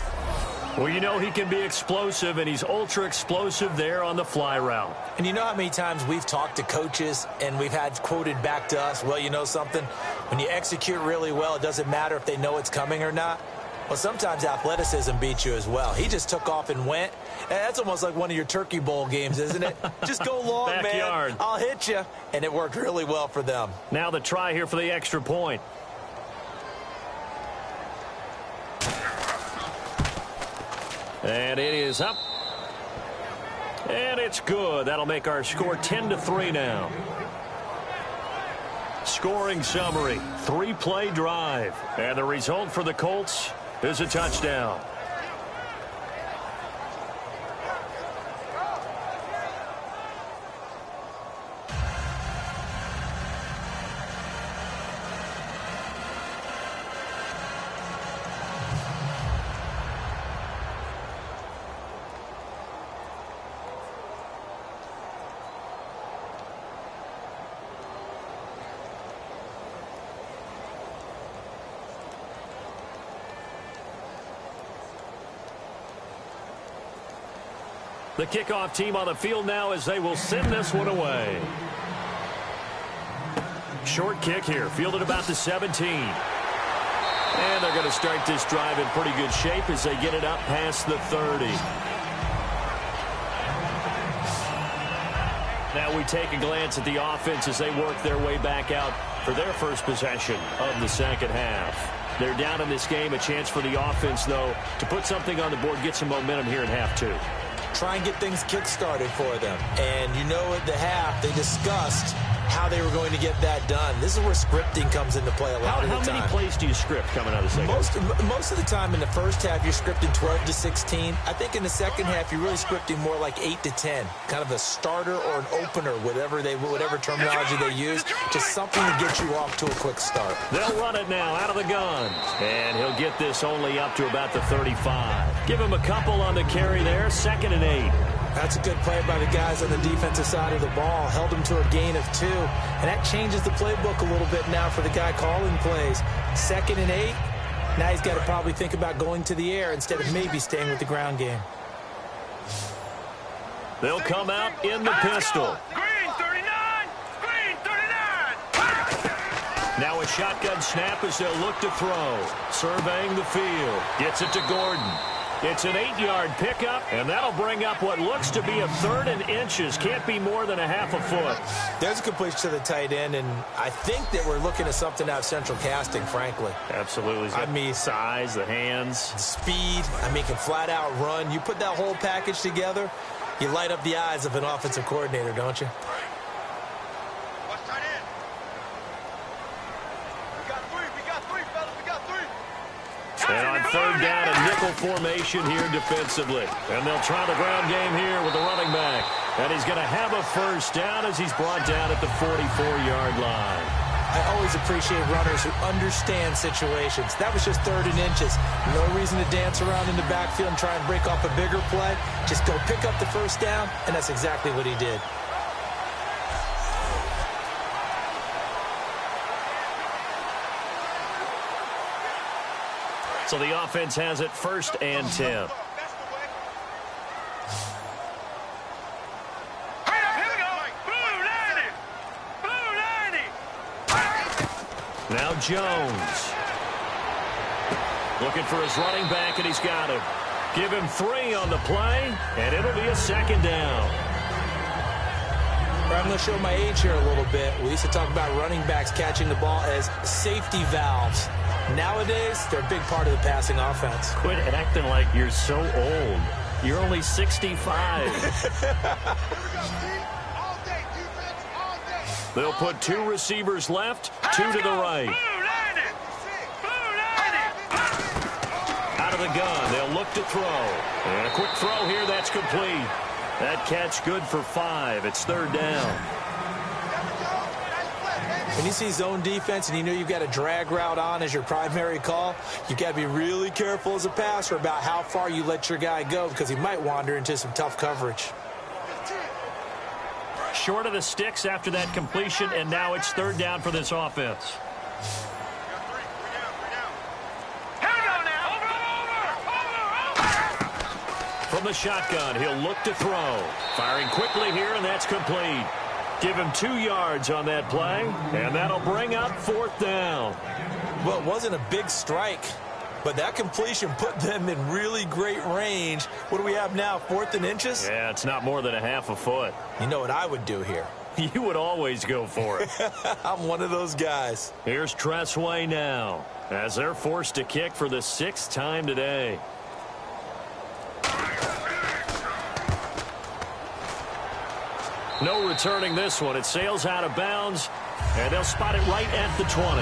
Well, you know he can be explosive, and he's ultra-explosive there on the fly route. And you know how many times we've talked to coaches and we've had quoted back to us, well, you know something? When you execute really well, it doesn't matter if they know it's coming or not. Well, sometimes athleticism beats you as well. He just took off and went. And that's almost like one of your Turkey Bowl games, isn't it? Just go long, Backyard. man. I'll hit you. And it worked really well for them. Now the try here for the extra point. And it is up. And it's good. That'll make our score 10-3 now. Scoring summary. 3-play drive. And the result for the Colts is a touchdown. The kickoff team on the field now as they will send this one away. Short kick here, fielded about the 17. And they're going to start this drive in pretty good shape as they get it up past the 30. Now we take a glance at the offense as they work their way back out for their first possession of the second half. They're down in this game. A chance for the offense, though, to put something on the board, get some momentum here in half two. Try and get things kick-started for them. And you know at the half, they discussed how they were going to get that done. This is where scripting comes into play a lot of the time. How many plays do you script coming out of the second half? Most of the time in the first half, you're scripting 12 to 16. I think in the second half, you're really scripting more like 8 to 10. Kind of a starter or an opener, whatever terminology they use. Just something to get you off to a quick start. They'll run it now out of the gun. And he'll get this only up to about the 35. Give him a couple on the carry there. 2nd and 8. That's a good play by the guys on the defensive side of the ball. Held them to a gain of 2. And that changes the playbook a little bit now for the guy calling plays. 2nd and 8. Now he's got to probably think about going to the air instead of maybe staying with the ground game. They'll come out in the pistol. Green 39! Green 39! Now a shotgun snap as they'll look to throw. Surveying the field. Gets it to Gordon. It's an 8-yard pickup, and that'll bring up what looks to be a 3rd and inches. Can't be more than a half a foot. There's a completion to the tight end, and I think that we're looking at something out of central casting, frankly. Absolutely. I mean, size, the hands. Speed. I mean, can flat out run. You put that whole package together, you light up the eyes of an offensive coordinator, don't you? Watch tight end. We got 3, fellas. We got 3. And on 3rd down, a nickel formation here defensively. And they'll try the ground game here with the running back. And he's going to have a first down as he's brought down at the 44-yard line. I always appreciate runners who understand situations. That was just 3rd and inches. No reason to dance around in the backfield and try and break off a bigger play. Just go pick up the first down, and that's exactly what he did. So the offense has it 1st and 10. Here we go. Blue 90. Blue 90. Now Jones. Looking for his running back, and he's got him. Give him 3 on the play, and it'll be a 2nd down. I'm going to show my age here a little bit. We used to talk about running backs catching the ball as safety valves. Nowadays, they're a big part of the passing offense. Quit acting like you're so old. You're only 65. They'll put 2 receivers left, 2 to the right. Blue 90. Blue 90. Out of the gun, they'll look to throw. And a quick throw here, that's complete. That catch good for 5. It's 3rd down. When you see zone defense and you know you've got a drag route on as your primary call, you've got to be really careful as a passer about how far you let your guy go because he might wander into some tough coverage. Short of the sticks after that completion, and now it's third down for this offense. From the shotgun, he'll look to throw. Firing quickly here, and that's complete. Give him 2 yards on that play, and that'll bring up fourth down. Well, it wasn't a big strike, but that completion put them in really great range. What do we have now, 4th and inches? Yeah, it's not more than a half a foot. You know what I would do here? You would always go for it. I'm one of those guys. Here's Tressway now, as they're forced to kick for the 6th time today. No returning this one. It sails out of bounds, and they'll spot it right at the 20.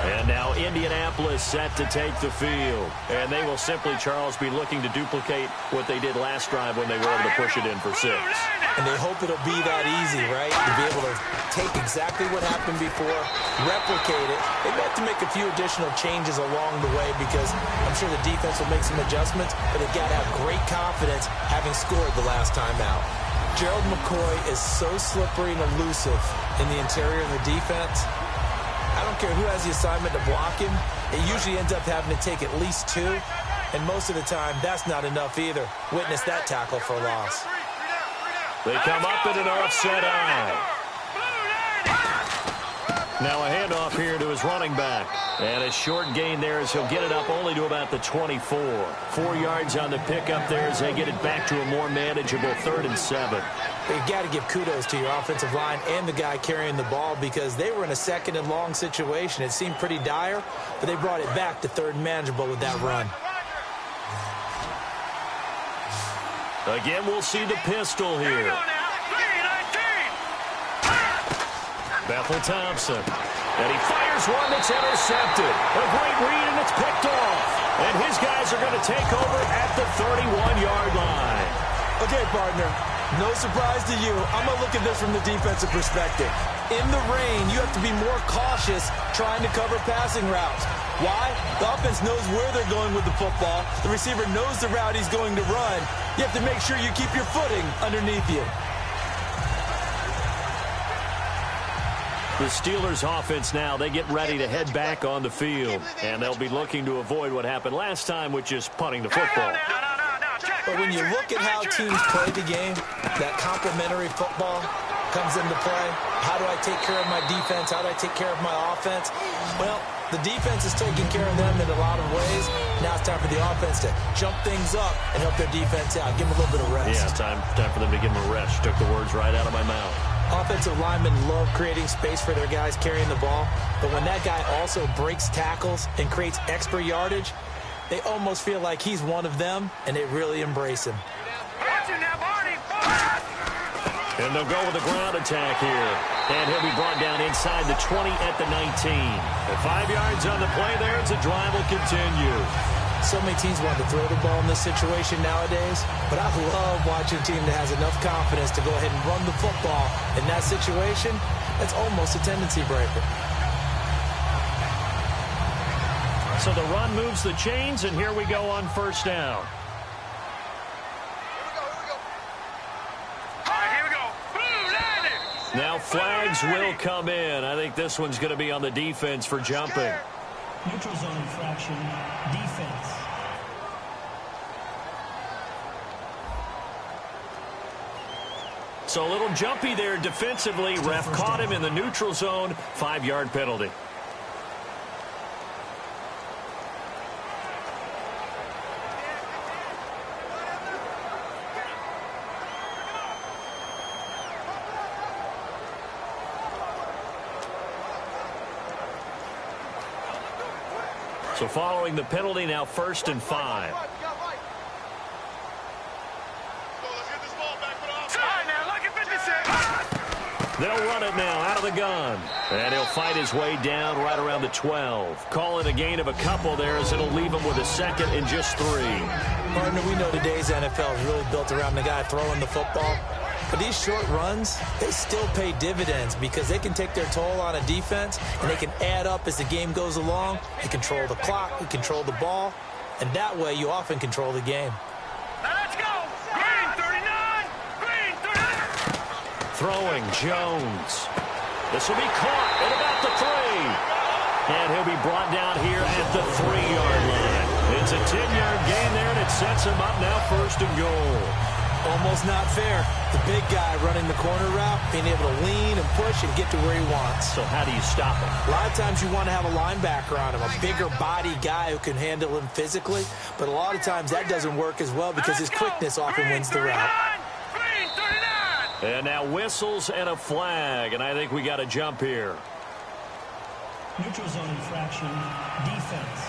And now Indianapolis set to take the field. And they will simply, Charles, be looking to duplicate what they did last drive when they were able to push it in for 6. And they hope it'll be that easy, right? To be able to take exactly what happened before, replicate it. They have to make a few additional changes along the way because I'm sure the defense will make some adjustments, but they've got to have great confidence having scored the last time out. Gerald McCoy is so slippery and elusive in the interior of the defense. I don't care who has the assignment to block him. It usually ends up having to take at least 2, and most of the time, that's not enough either. Witness that tackle for loss. They come up in an offset eye. Now a handoff here to his running back. And a short gain there as he'll get it up only to about the 24. 4 yards on the pickup there as they get it back to a more manageable 3rd and 7. You've got to give kudos to your offensive line and the guy carrying the ball because they were in a 2nd and long situation. It seemed pretty dire, but they brought it back to 3rd and manageable with that run. Again, we'll see the pistol here. Bethel Thompson. And he fires one that's intercepted. A great read, and it's picked off. And his guys are going to take over at the 31-yard line. Okay, partner. No surprise to you. I'm going to look at this from the defensive perspective. In the rain, you have to be more cautious trying to cover passing routes. Why? The offense knows where they're going with the football. The receiver knows the route he's going to run. You have to make sure you keep your footing underneath you. The Steelers offense now, they get ready to head back on the field. And they'll be looking to avoid what happened last time, which is punting the football. But when you look at how teams play the game, that complementary football comes into play. How do I take care of my defense? How do I take care of my offense? Well, the defense is taking care of them in a lot of ways. Now it's time for the offense to jump things up and help their defense out. Give them a little bit of rest. Yeah, time for them to give them a rest. Took the words right out of my mouth. Offensive linemen love creating space for their guys carrying the ball. But when that guy also breaks tackles and creates extra yardage, they almost feel like he's one of them, and they really embrace him. And they'll go with a ground attack here. And he'll be brought down inside the 20 at the 19. And 5 yards on the play there as the drive will continue. So many teams want to throw the ball in this situation nowadays, but I love watching a team that has enough confidence to go ahead and run the football. In that situation, that's almost a tendency breaker. So the run moves the chains, and here we go on 1st down. Now flags will come in. I think this one's going to be on the defense for jumping. Neutral zone infraction, defense. So a little jumpy there defensively. Ref caught him in the neutral zone. 5-yard penalty. So following the penalty, now 1st and 5. They'll run it now out of the gun. And he'll fight his way down right around the 12. Call it a gain of a couple there as it'll leave him with a second and just 3. Partner, we know today's NFL is really built around the guy throwing the football. But these short runs, they still pay dividends because they can take their toll on a defense and they can add up as the game goes along. They control the clock, they control the ball, and that way you often control the game. Let's go! Green 39! Green 39! Throwing Jones. This will be caught at about the 3. And he'll be brought down here at the 3-yard line. It's a 10-yard gain there, and it sets him up now 1st and goal. Almost not fair. The big guy running the corner route, being able to lean and push and get to where he wants. So how do you stop him? A lot of times you want to have a linebacker on him, a bigger body guy who can handle him physically. But a lot of times that doesn't work as well because his quickness often wins the route. Green 39! And now whistles and a flag, and I think we got a jump here. Neutral zone infraction, defense.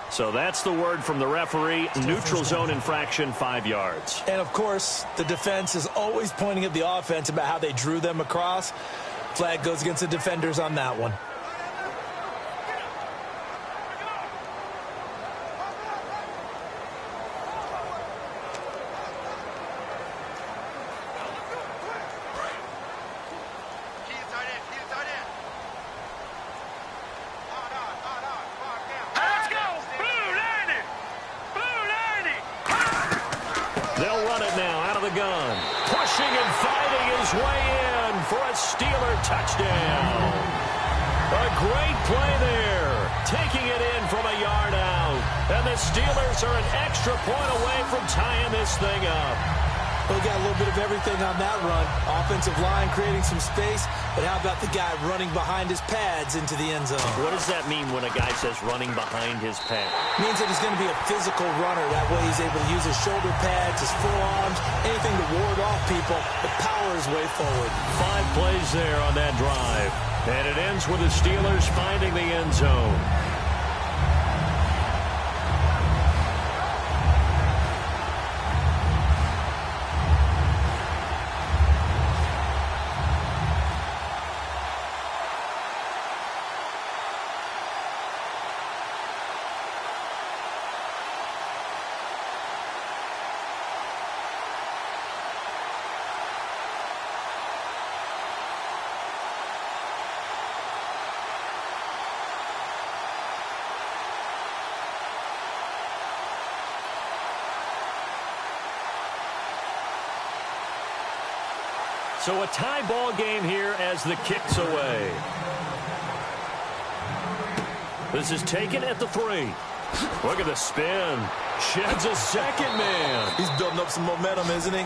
So that's the word from the referee. Neutral zone infraction, 5 yards. And, of course, the defense is always pointing at the offense about how they drew them across. Flag goes against the defenders on that one. They'll run it now out of the gun. Pushing and fighting his way in for a Steeler touchdown. A great play there. Taking it in from a yard out. And the Steelers are an extra point away from tying this thing up. We got a little bit of everything on that run. Offensive line creating some space, but how about the guy running behind his pads into the end zone? What does that mean when a guy says running behind his pad? Means that he's going to be a physical runner. That way he's able to use his shoulder pads, his forearms, anything to ward off people, but power his way forward. 5 plays there on that drive. And it ends with the Steelers finding the end zone. So a tie ball game here as the kick's away. This is taken at the 3. Look at the spin. Sheds a second man. He's building up some momentum, isn't he?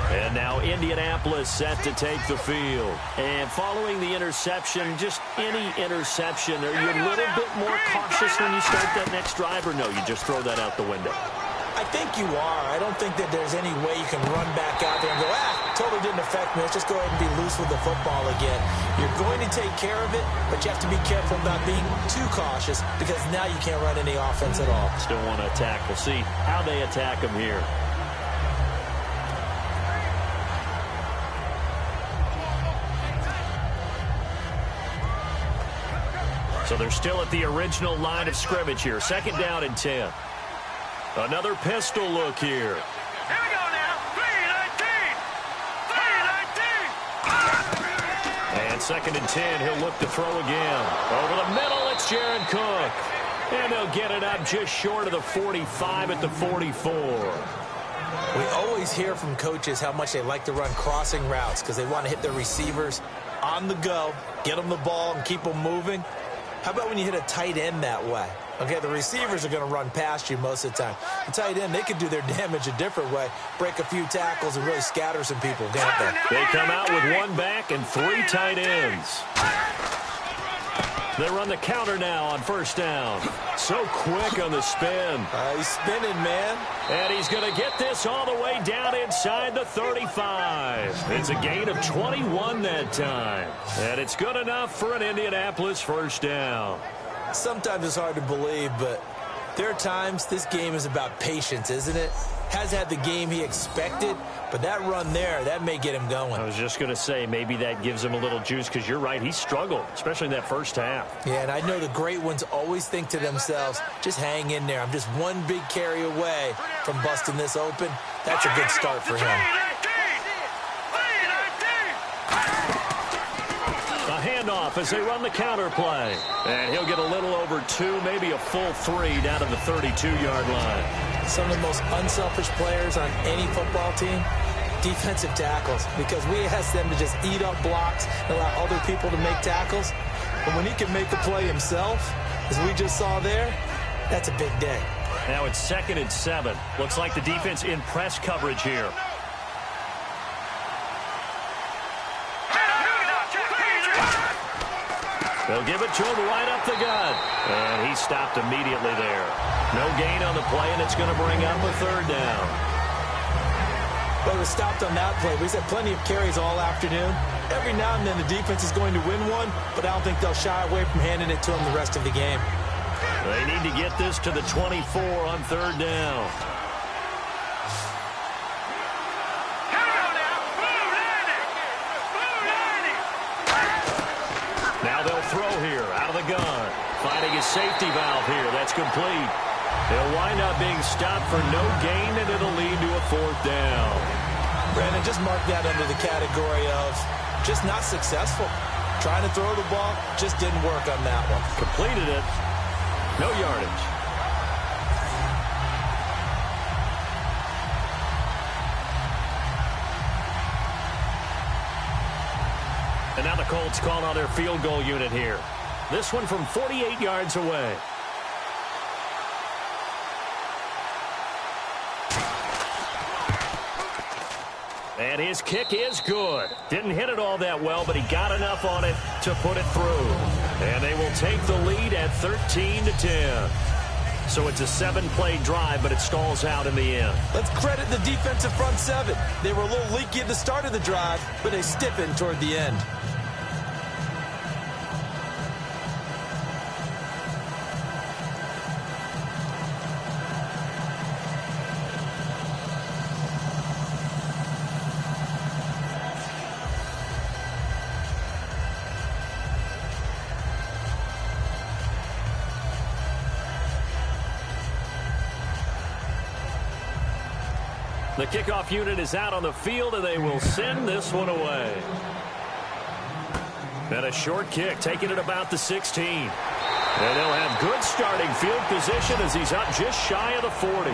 And now Indianapolis set to take the field. And following the interception, just any interception, are you a little bit more cautious when you start that next drive, or no, you just throw that out the window? I think you are. I don't think that there's any way you can run back out there and go, totally didn't affect me. Let's just go ahead and be loose with the football again. You're going to take care of it, but you have to be careful about being too cautious because now you can't run any offense at all. Still want to attack. We'll see how they attack them here. So they're still at the original line of scrimmage here. 2nd down and 10. Another pistol look here. Here we go now. 3-19. 3-19. And 2nd and 10, he'll look to throw again. Over the middle, it's Jared Cook. And they'll get it up just short of the 45 at the 44. We always hear from coaches how much they like to run crossing routes because they want to hit their receivers on the go, get them the ball, and keep them moving. How about when you hit a tight end that way? Okay, the receivers are going to run past you most of the time. The tight end, they can do their damage a different way, break a few tackles and really scatter some people, can't they? They come out with 1 back and 3 tight ends. They run the counter now on first down. So quick on the spin. He's spinning, man. And he's going to get this all the way down inside the 35. It's a gain of 21 that time. And it's good enough for an Indianapolis first down. Sometimes it's hard to believe, but there are times this game is about patience, isn't it? Has had the game he expected, but that run there, that may get him going. I was just going to say, maybe that gives him a little juice, because you're right, he struggled, especially in that first half. Yeah, and I know the great ones always think to themselves, just hang in there. I'm just one big carry away from busting this open. That's a good start for him. A handoff as they run the counter play. And he'll get a little over 2, maybe a full 3 down to the 32-yard line. Some of the most unselfish players on any football team, defensive tackles, because we ask them to just eat up blocks and allow other people to make tackles. But when he can make a play himself, as we just saw there, that's a big day. Now it's 2nd and 7. Looks like the defense in press coverage here. They'll give it to him right up the gut. And he stopped immediately there. No gain on the play, and it's going to bring up a 3rd down. Well, he was stopped on that play. We've had plenty of carries all afternoon. Every now and then the defense is going to win one, but I don't think they'll shy away from handing it to him the rest of the game. They need to get this to the 24 on 3rd down. Now they'll throw here out of the gun. Finding his safety valve here. That's complete. They'll wind up being stopped for no gain, and it'll lead to a 4th down. Brandon, just mark that under the category of just not successful. Trying to throw the ball just didn't work on that one. Completed it. No yardage. And now the Colts call on their field goal unit here. This one from 48 yards away. And his kick is good. Didn't hit it all that well, but he got enough on it to put it through. And they will take the lead at 13-10. So it's a 7-play drive, but it stalls out in the end. Let's credit the defensive front 7. They were a little leaky at the start of the drive, but they stiffened toward the end. The kickoff unit is out on the field, and they will send this one away. And a short kick, taking it about the 16. And they'll have good starting field position as he's up just shy of the 40.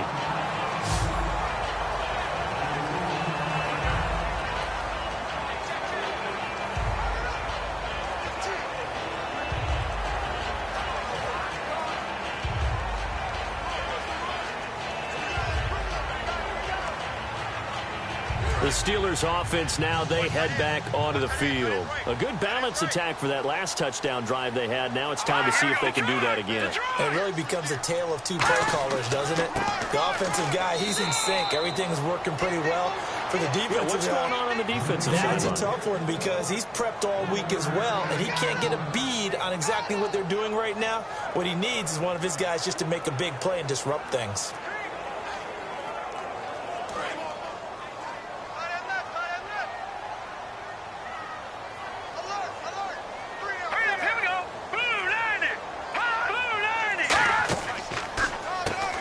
The Steelers offense now, they head back onto the field. A good balanced attack for that last touchdown drive they had. Now it's time to see if they can do that again. It really becomes a tale of 2 play callers, doesn't it? The offensive guy, he's in sync. Everything's working pretty well. For the defensive what's going on the defensive side? That's a tough one because he's prepped all week as well, and he can't get a bead on exactly what they're doing right now. What he needs is one of his guys just to make a big play and disrupt things.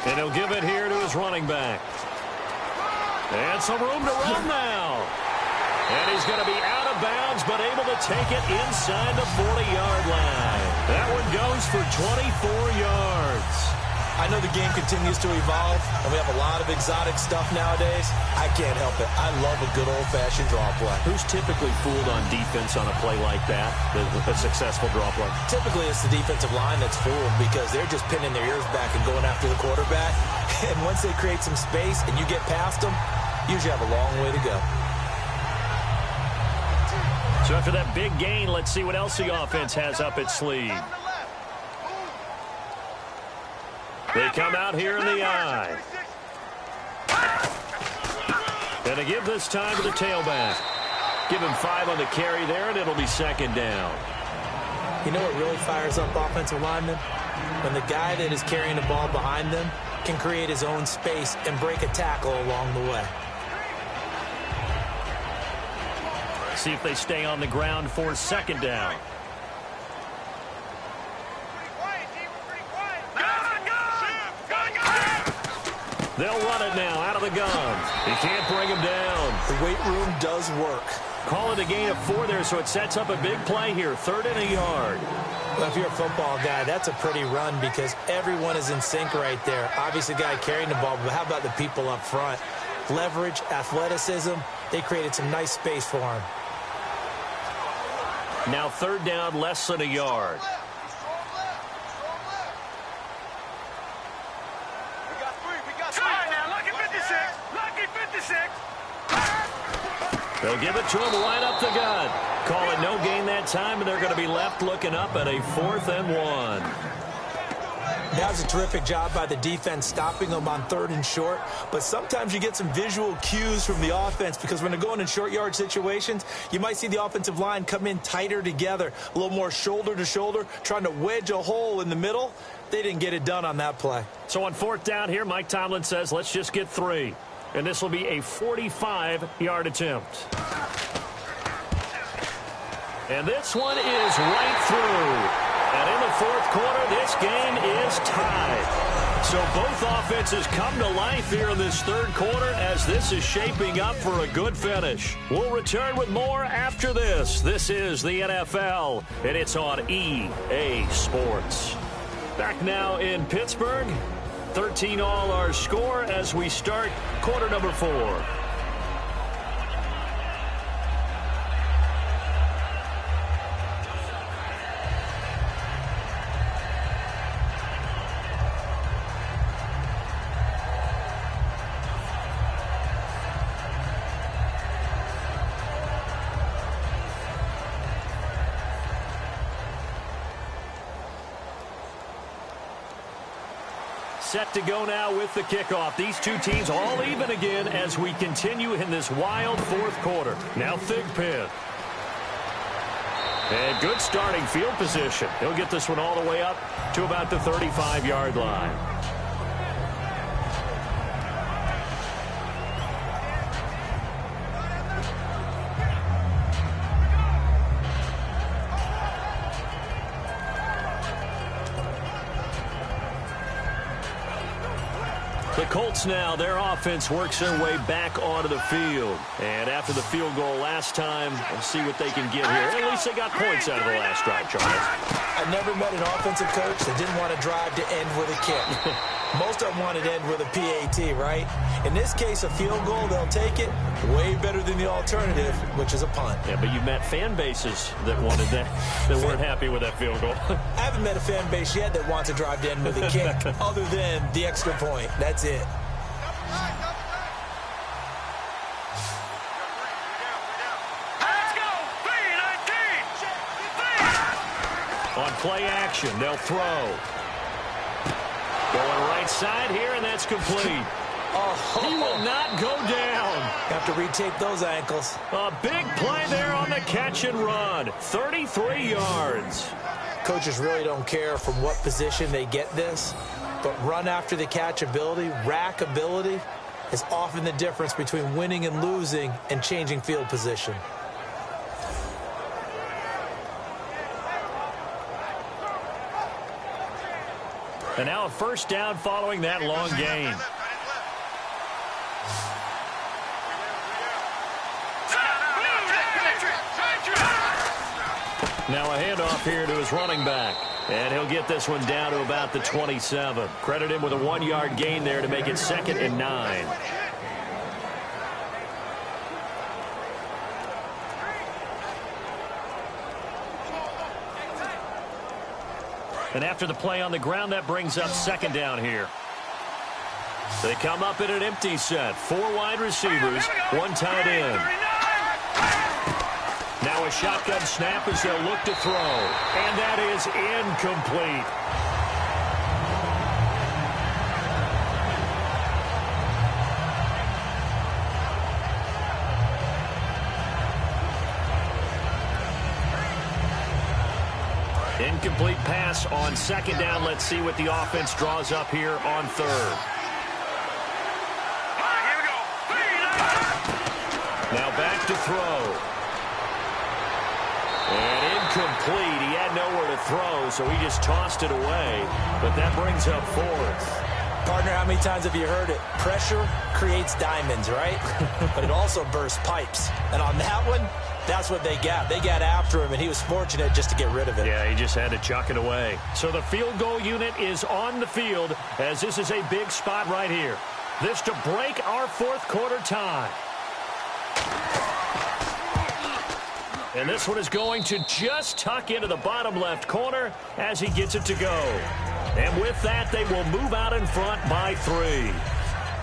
And he'll give it here to his running back. And some room to run now. And he's going to be out of bounds, but able to take it inside the 40-yard line. That one goes for 24 yards. I know the game continues to evolve, and we have a lot of exotic stuff nowadays. I can't help it. I love a good old-fashioned draw play. Who's typically fooled on defense on a play like that, a successful draw play? Typically, it's the defensive line that's fooled because they're just pinning their ears back and going after the quarterback. And once they create some space and you get past them, you usually have a long way to go. So after that big gain, let's see what else the offense has up its sleeve. They come out here in the I. And they give this time to the tailback. Give him 5 on the carry there, and it'll be second down. You know what really fires up offensive linemen? When the guy that is carrying the ball behind them can create his own space and break a tackle along the way. See if they stay on the ground for second down. They'll run it now out of the gun. He can't bring him down. The weight room does work. Call it a gain of 4 there, so it sets up a big play here. 3rd and a yard. Well, if you're a football guy, that's a pretty run because everyone is in sync right there. Obviously, the guy carrying the ball, but how about the people up front? Leverage, athleticism, they created some nice space for him. Now 3rd down, less than a yard. They'll give it to him right up the gut. Call it no gain that time, and they're going to be left looking up at a 4th and 1. That was a terrific job by the defense stopping them on 3rd and short. But sometimes you get some visual cues from the offense because when they're going in short yard situations, you might see the offensive line come in tighter together, a little more shoulder to shoulder, trying to wedge a hole in the middle. They didn't get it done on that play. So on 4th down here, Mike Tomlin says, let's just get 3. And this will be a 45-yard attempt. And this one is right through. And in the 4th quarter, this game is tied. So both offenses come to life here in this 3rd quarter as this is shaping up for a good finish. We'll return with more after this. This is the NFL, and it's on EA Sports. Back now in Pittsburgh. 13 all our score as we start quarter number 4. Set to go now with the kickoff. These two teams all even again as we continue in this wild 4th quarter. Now Thigpen. And good starting field position. He'll get this one all the way up to about the 35-yard line. The Colts now, their offense works their way back onto the field. And after the field goal last time, we'll see what they can get here. At least they got points out of the last drive, Charles. I never met an offensive coach that didn't want to drive to end with a kick. Most of them wanted to end with a PAT, right? In this case, a field goal, they'll take it. Way better than the alternative, which is a punt. Yeah, but you've met fan bases that wanted that, that weren't happy with that field goal. I haven't met a fan base yet that wants to drive to end with a kick other than the extra point. That's it. On play action, they'll throw. Going right side here, and that's complete. He will not go down. Have to retake those ankles. A big play there on the catch and run. 33 yards. Coaches really don't care from what position they get this, but run after the catch ability, rack ability, is often the difference between winning and losing and changing field position. And now a first down following that long gain. Now a handoff here to his running back. And he'll get this one down to about the 27. Credit him with a 1-yard gain there to make it 2nd and 9. And after the play on the ground, that brings up 2nd down here. They come up in an empty set. 4 wide receivers, 1 tight end. Now a shotgun snap as they'll look to throw. And that is incomplete. Incomplete pass on second down. Let's see what the offense draws up here on third. Here we go. Now back to throw. And incomplete. He had nowhere to throw, so he just tossed it away. But that brings up fourth. Partner, how many times have you heard it? Pressure creates diamonds, right? But it also bursts pipes. And on that one, that's what they got. They got after him, and he was fortunate just to get rid of it. Yeah, he just had to chuck it away. So the field goal unit is on the field, as this is a big spot right here. This to break our fourth quarter tie. And this one is going to just tuck into the bottom left corner as he gets it to go. And with that, they will move out in front by 3.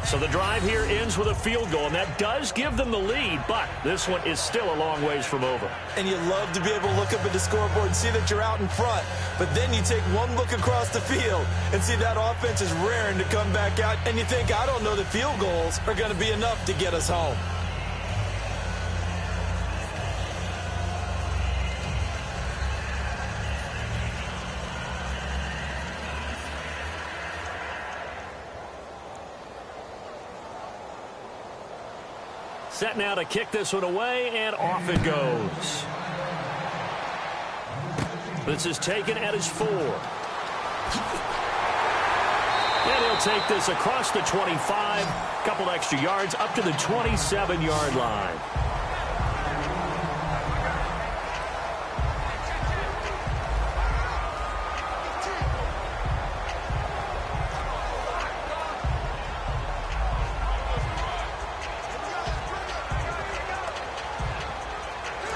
So the drive here ends with a field goal, and that does give them the lead, but this one is still a long ways from over. And you love to be able to look up at the scoreboard and see that you're out in front, but then you take one look across the field and see that offense is raring to come back out, and you think, I don't know that field goals are going to be enough to get us home. Set now to kick this one away, and off it goes. This is taken at his 4. And he'll take this across the 25, a couple extra yards, up to the 27-yard line.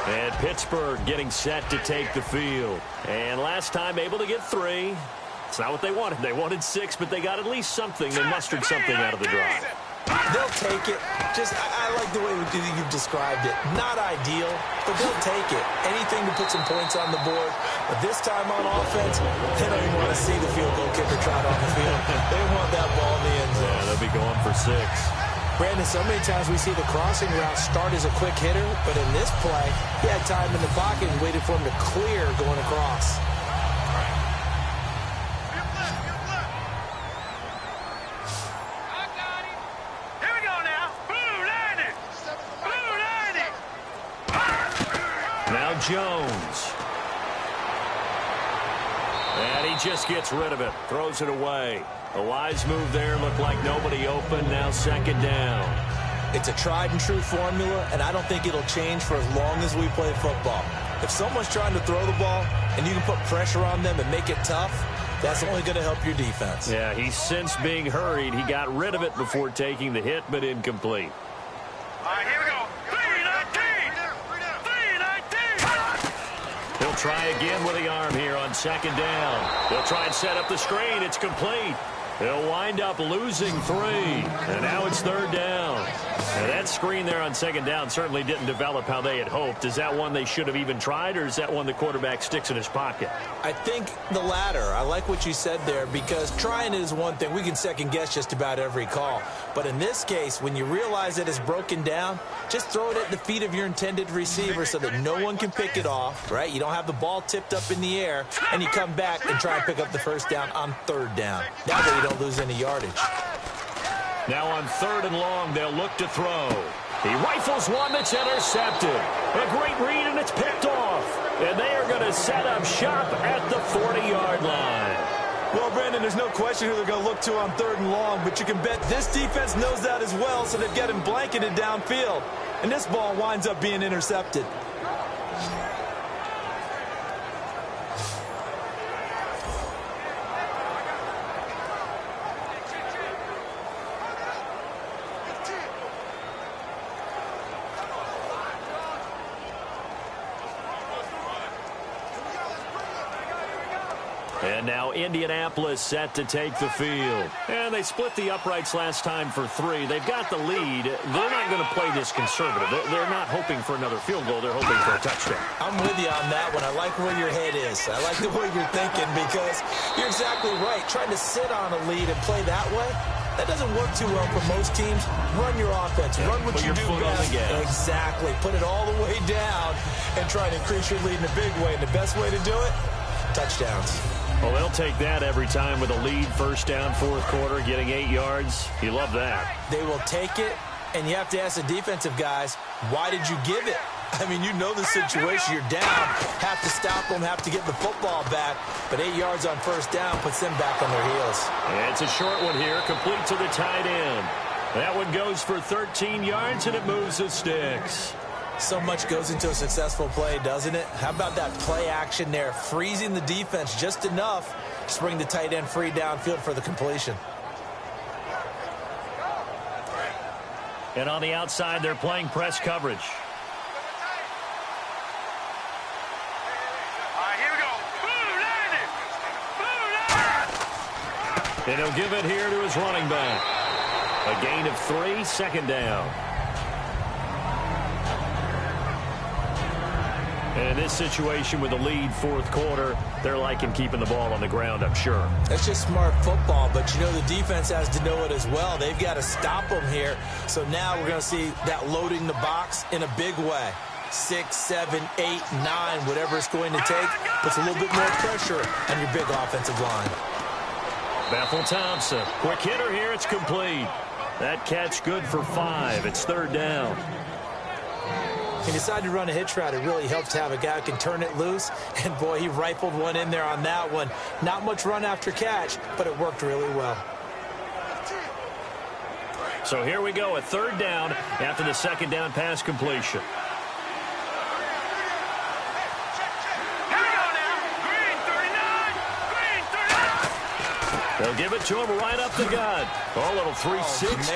And Pittsburgh getting set to take the field. And last time able to get 3. It's not what they wanted. They wanted 6, but they got at least something. They mustered something out of the drive. They'll take it. I like the way you've described it. Not ideal, but they'll take it. Anything to put some points on the board. But this time on offense, they don't even want to see the field goal kicker trot on the field. They want that ball in the end zone. Yeah, they'll be going for 6. Brandon, so many times we see the crossing route start as a quick hitter, but in this play, he had time in the pocket and waited for him to clear going across. Here we go now. Blue 90. Blue 90. Now Jones. And he just gets rid of it. Throws it away. A wise move there. Looked like nobody open. Now second down. It's a tried and true formula, and I don't think it'll change for as long as we play football. If someone's trying to throw the ball and you can put pressure on them and make it tough, that's only going to help your defense. Yeah, he's since being hurried. He got rid of it before taking the hit, but incomplete. All right, here we go. 3-19. He'll try again with the arm here on second down. They'll try and set up the screen. It's complete. They'll wind up losing 3. And now it's third down. And that screen there on second down certainly didn't develop how they had hoped. Is that one they should have even tried, or is that one the quarterback sticks in his pocket? I think the latter. I like what you said there, because trying it is one thing. We can second guess just about every call. But in this case, when you realize it is broken down, just throw it at the feet of your intended receiver so that no one can pick it off, right? You don't have the ball tipped up in the air, and you come back and try and pick up the first down on third down. That way you don't lose any yardage. Now on third and long, they'll look to throw. He rifles one that's intercepted. A great read, and it's picked off. And they are going to set up shop at the 40-yard line. Well, Brandon, there's no question who they're going to look to on third and long, but you can bet this defense knows that as well, so they've got him blanketed downfield. And this ball winds up being intercepted. And now Indianapolis set to take the field. And they split the uprights last time for 3. They've got the lead. They're not going to play this conservative. They're not hoping for another field goal. They're hoping for a touchdown. I'm with you on that one. I like where your head is. I like the way you're thinking, because you're exactly right. Trying to sit on a lead and play that way, that doesn't work too well for most teams. Run your offense. Run what you do best. Exactly. Put it all the way down and try to increase your lead in a big way. And the best way to do it, touchdowns. Well, they'll take that every time with a lead, first down, fourth quarter, getting 8 yards. You love that. They will take it, and you have to ask the defensive guys, why did you give it? I mean, you know the situation. You're down, have to stop them, have to get the football back. But 8 yards on first down puts them back on their heels. And it's a short one here, complete to the tight end. That one goes for 13 yards, and it moves the sticks. So much goes into a successful play, doesn't it? How about that play action there, freezing the defense just enough to bring the tight end free downfield for the completion. And on the outside, they're playing press coverage. And he'll give it here to his running back. A gain of 3, second down. And in this situation with the lead, fourth quarter, they're liking keeping the ball on the ground, I'm sure. That's just smart football, but you know the defense has to know it as well. They've got to stop them here. So now we're going to see that loading the box in a big way. 6, 7, 8, 9, whatever it's going to take, puts a little bit more pressure on your big offensive line. Bethel Thompson, quick hitter here, it's complete. That catch good for 5. It's third down. He decided to run a hitch route. It really helps to have a guy who can turn it loose. And, boy, he rifled one in there on that one. Not much run after catch, but it worked really well. So here we go, a third down after the second down pass completion. They'll give it to him right up the gut. Oh, a little 360.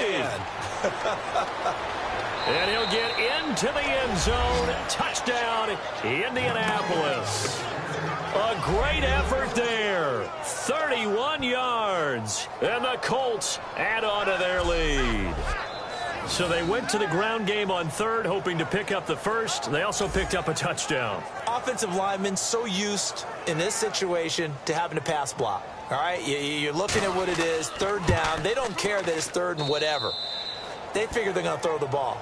And he'll get into the end zone. Touchdown, Indianapolis. A great effort there. 31 yards. And the Colts add on to their lead. So they went to the ground game on third, hoping to pick up the first. They also picked up a touchdown. Offensive linemen so used in this situation to having to pass block. All right, you're looking at what it is, third down. They don't care that it's third and whatever. They figure they're going to throw the ball.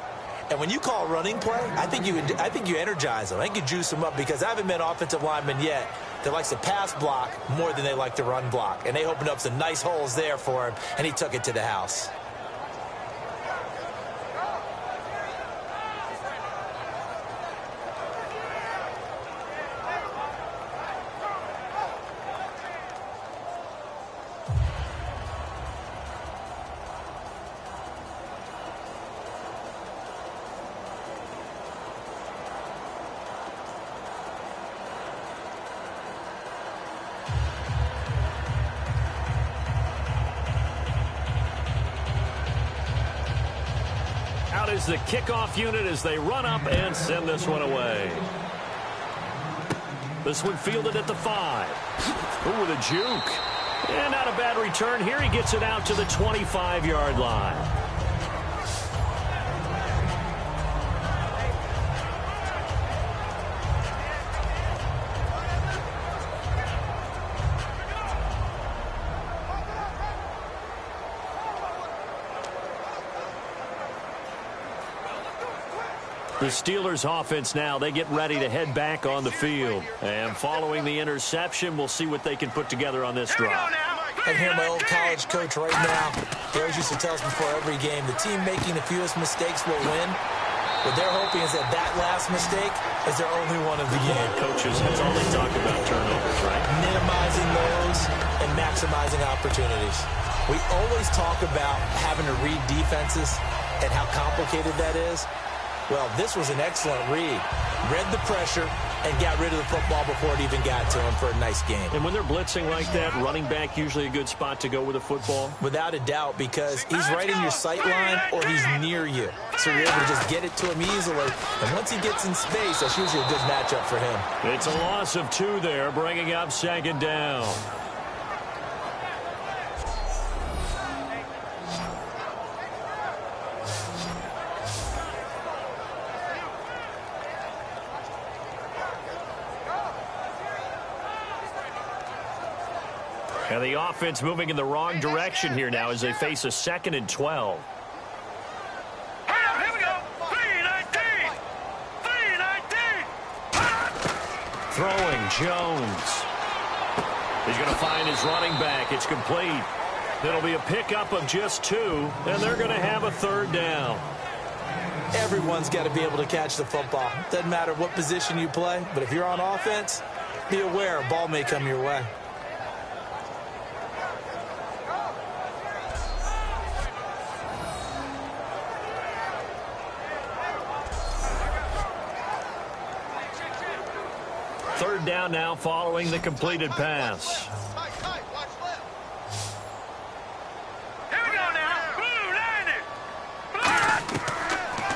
And when you call a running play, I think you energize them. I think you juice them up because I haven't met offensive linemen yet that likes to pass block more than they like to run block. And they opened up some nice holes there for him, and he took it to the house. Is the kickoff unit as they run up and send this one away. This one fielded at the 5. Ooh, with a juke. And not a bad return here. He gets it out to the 25-yard line. The Steelers offense now, they get ready to head back on the field. And following the interception, we'll see what they can put together on this drive. I hear my old college coach right now. He always used to tell us before every game, the team making the fewest mistakes will win. What they're hoping is that last mistake is their only one of the game. Coaches, that's all they talk about, turnovers, right? Minimizing those and maximizing opportunities. We always talk about having to read defenses and how complicated that is. Well, this was an excellent read. Read the pressure and got rid of the football before it even got to him for a nice game. And when they're blitzing like that, running back usually a good spot to go with a football? Without a doubt, because he's right in your sight line or he's near you. So you're able to just get it to him easily. And once he gets in space, that's usually a good matchup for him. It's a loss of 2 there, bringing up second down. And the offense moving in the wrong direction here now as they face a 2nd and 12. Here we go. 3-19. 3-19. Throwing Jones. He's going to find his running back. It's complete. It'll be a pickup of just 2, and they're going to have a 3rd down. Everyone's got to be able to catch the football. Doesn't matter what position you play, but if you're on offense, be aware a ball may come your way. Third down now following the completed pass.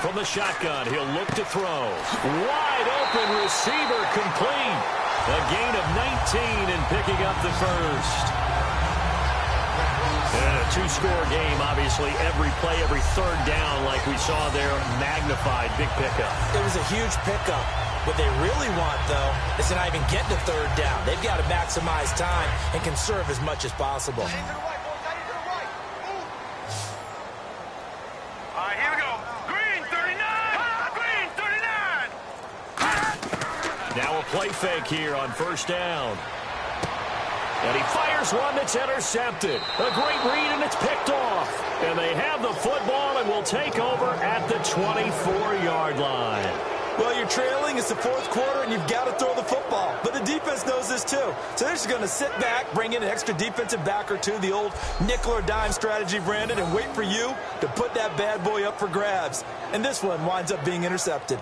From the shotgun, he'll look to throw. Wide open receiver complete. A gain of 19 and picking up the first. And a 2-score game, obviously. Every play, every 3rd down, like we saw there, magnified. Big pickup. It was a huge pickup. What they really want, though, is to not even get to 3rd down. They've got to maximize time and conserve as much as possible. Now a play fake here on 1st down. And he fires one that's intercepted. A great read, and it's picked off. And they have the football and will take over at the 24-yard line. Well, you're trailing. It's the 4th quarter, and you've got to throw the football. But the defense knows this, too. So they're just going to sit back, bring in an extra defensive back or 2, the old nickel or dime strategy, Brandon, and wait for you to put that bad boy up for grabs. And this one winds up being intercepted.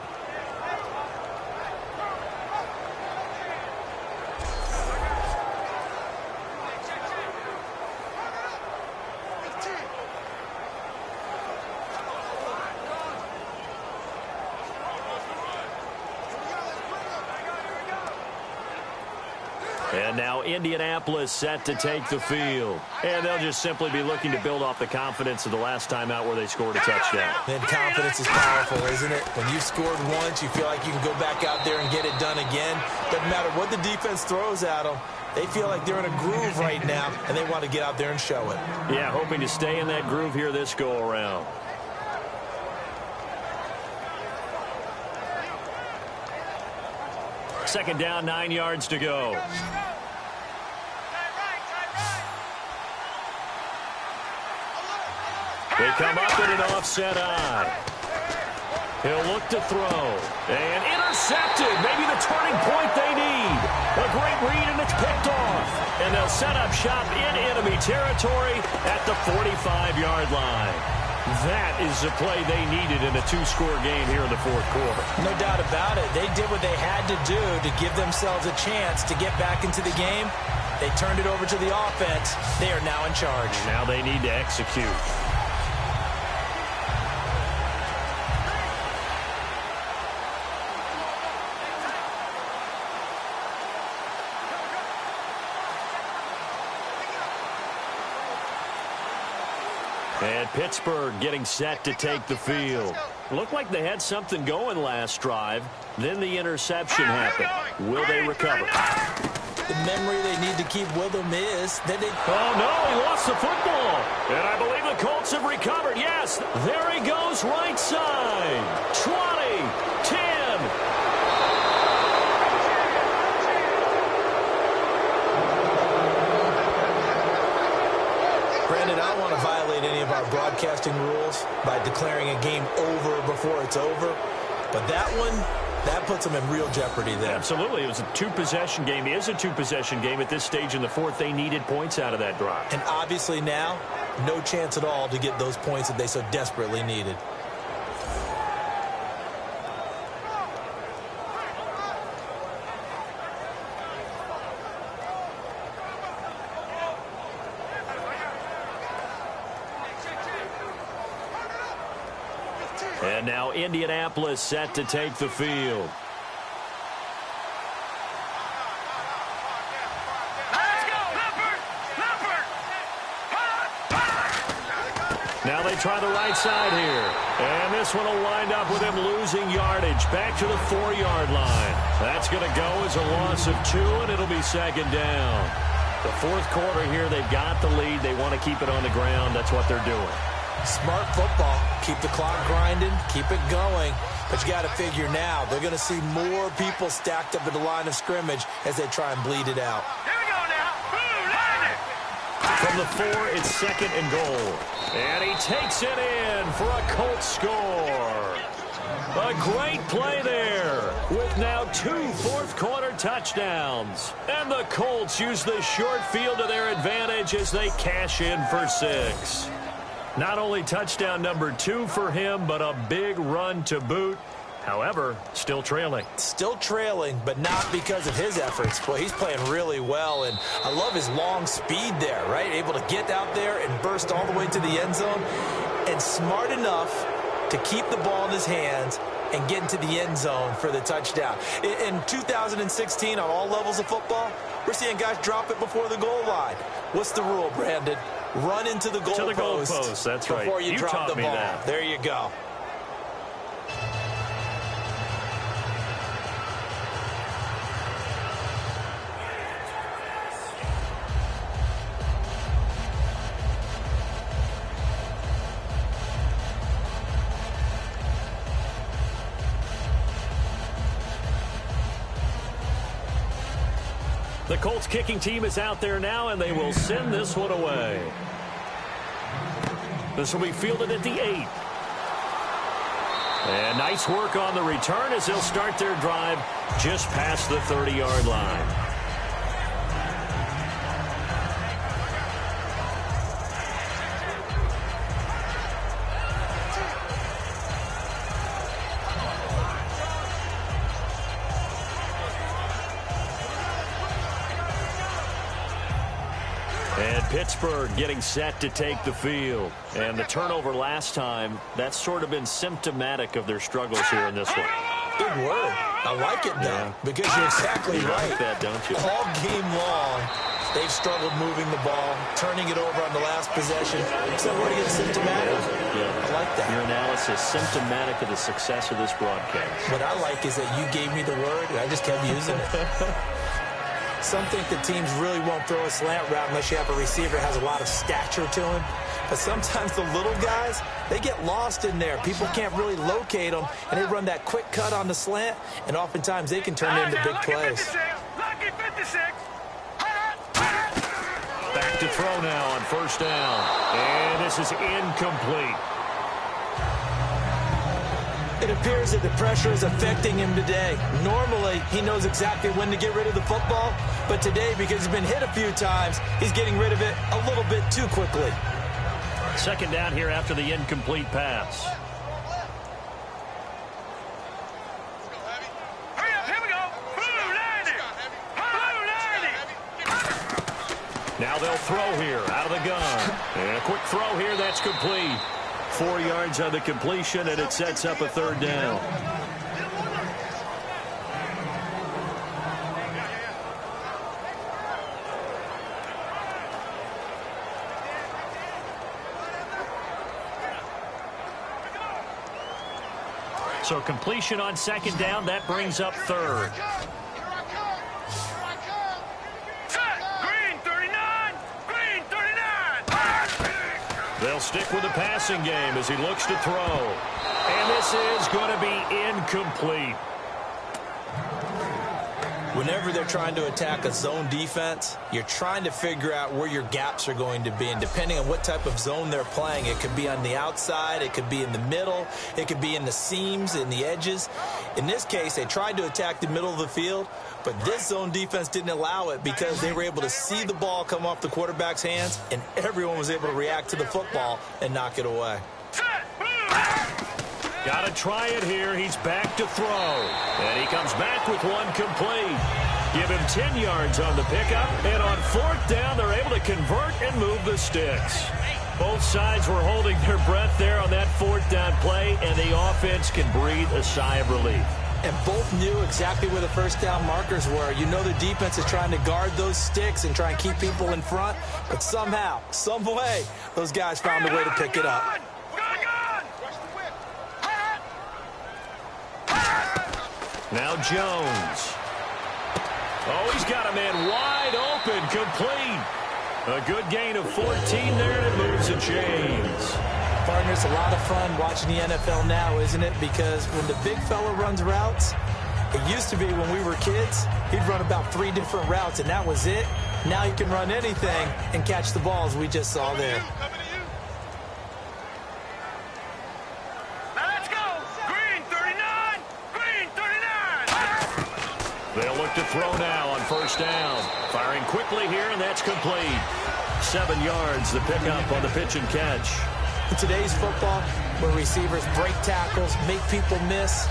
And now Indianapolis set to take the field. And they'll just simply be looking to build off the confidence of the last time out where they scored a touchdown. And confidence is powerful, isn't it? When you've scored once, you feel like you can go back out there and get it done again. Doesn't matter what the defense throws at them. They feel like they're in a groove right now, and they want to get out there and show it. Yeah, hoping to stay in that groove here this go-around. Second down, 9 yards to go. They come up in an offset eye. He'll look to throw. And intercepted. Maybe the turning point they need. A great read, and it's picked off. And they'll set up shop in enemy territory at the 45-yard line. That is the play they needed in a 2-score game here in the 4th quarter. No doubt about it. They did what they had to do to give themselves a chance to get back into the game. They turned it over to the offense. They are now in charge. Now they need to execute. And Pittsburgh getting set to take the field. Looked like they had something going last drive. Then the interception happened. Will they recover? The memory they need to keep with them is that they... Oh, no, he lost the football. And I believe the Colts have recovered. Yes, there he goes right side. 20, 10. Brandon, I don't want to violate any of our broadcasting rules by declaring a game over before it's over. But that one, that puts them in real jeopardy there. Absolutely. It was a 2-possession game. It is a 2-possession game at this stage in the 4th. They needed points out of that drive. And obviously now, no chance at all to get those points that they so desperately needed. And now Indianapolis set to take the field. Now they try the right side here. And this one will wind up with him losing yardage back to the 4-yard line. That's going to go as a loss of 2, and it'll be 2nd down. The 4th quarter here, they've got the lead. They want to keep it on the ground. That's what they're doing. Smart football. Keep the clock grinding. Keep it going. But you got to figure now, they're going to see more people stacked up at the line of scrimmage as they try and bleed it out. Here we go now. From the 4, it's 2nd and goal. And he takes it in for a Colts score. A great play there with now 2 fourth-quarter touchdowns. And the Colts use the short field to their advantage as they cash in for 6. Not only touchdown number 2 for him, but a big run to boot. However, still trailing. Still trailing, but not because of his efforts. Boy, he's playing really well, and I love his long speed there, right? Able to get out there and burst all the way to the end zone, and smart enough to keep the ball in his hands and get into the end zone for the touchdown. In 2016, on all levels of football, we're seeing guys drop it before the goal line. What's the rule, Brandon? Run into the goalpost. That's right. Before you drop the ball. That. There you go. The Colts kicking team is out there now, and they will send this one away. This will be fielded at the 8. And nice work on the return as they'll start their drive just past the 30-yard line. And Pittsburgh getting set to take the field. And the turnover last time, that's sort of been symptomatic of their struggles here in this one. Good word. I like it, though, because you're exactly right. You like that, don't you? All game long, they've struggled moving the ball, turning it over on the last possession. So what again, symptomatic? Yeah. I like that. Your analysis, symptomatic of the success of this broadcast. What I like is that you gave me the word, and I just kept using it. Some think that teams really won't throw a slant route unless you have a receiver that has a lot of stature to him. But sometimes the little guys, they get lost in there. People can't really locate them, and they run that quick cut on the slant, and oftentimes they can turn into big plays. Back to throw now on first down. And this is incomplete. It appears that the pressure is affecting him today. Normally, he knows exactly when to get rid of the football, but today, because he's been hit a few times, he's getting rid of it a little bit too quickly. Second down here after the incomplete pass. Hurry up, here we go. Now they'll throw here out of the gun. And a quick throw here, that's complete. 4 yards on the completion, and it sets up a third down. So completion on second down, that brings up third. They'll stick with the passing game as he looks to throw. And this is going to be incomplete. Whenever they're trying to attack a zone defense, you're trying to figure out where your gaps are going to be. And depending on what type of zone they're playing, it could be on the outside, it could be in the middle, it could be in the seams, in the edges. In this case, they tried to attack the middle of the field, but this zone defense didn't allow it because they were able to see the ball come off the quarterback's hands, and everyone was able to react to the football and knock it away. Got to try it here. He's back to throw. And he comes back with one complete. Give him 10 yards on the pickup. And on fourth down, they're able to convert and move the sticks. Both sides were holding their breath there on that fourth down play, and the offense can breathe a sigh of relief. And both knew exactly where the first down markers were. You know the defense is trying to guard those sticks and try and keep people in front. But somehow, some way, those guys found a way to pick it up. Now Jones. Oh, he's got a man wide open, complete. A good gain of 14 there, and it moves the chains. Partner, it's a lot of fun watching the NFL now, isn't it? Because when the big fella runs routes, it used to be when we were kids, he'd run about 3 different routes, and that was it. Now he can run anything and catch the balls we just saw there. Let's go. Green 39. Green 39. They'll look to throw now on first down. Firing quickly here, and that's complete. 7 yards, the pickup on the pitch and catch. In today's football, where receivers break tackles, make people miss,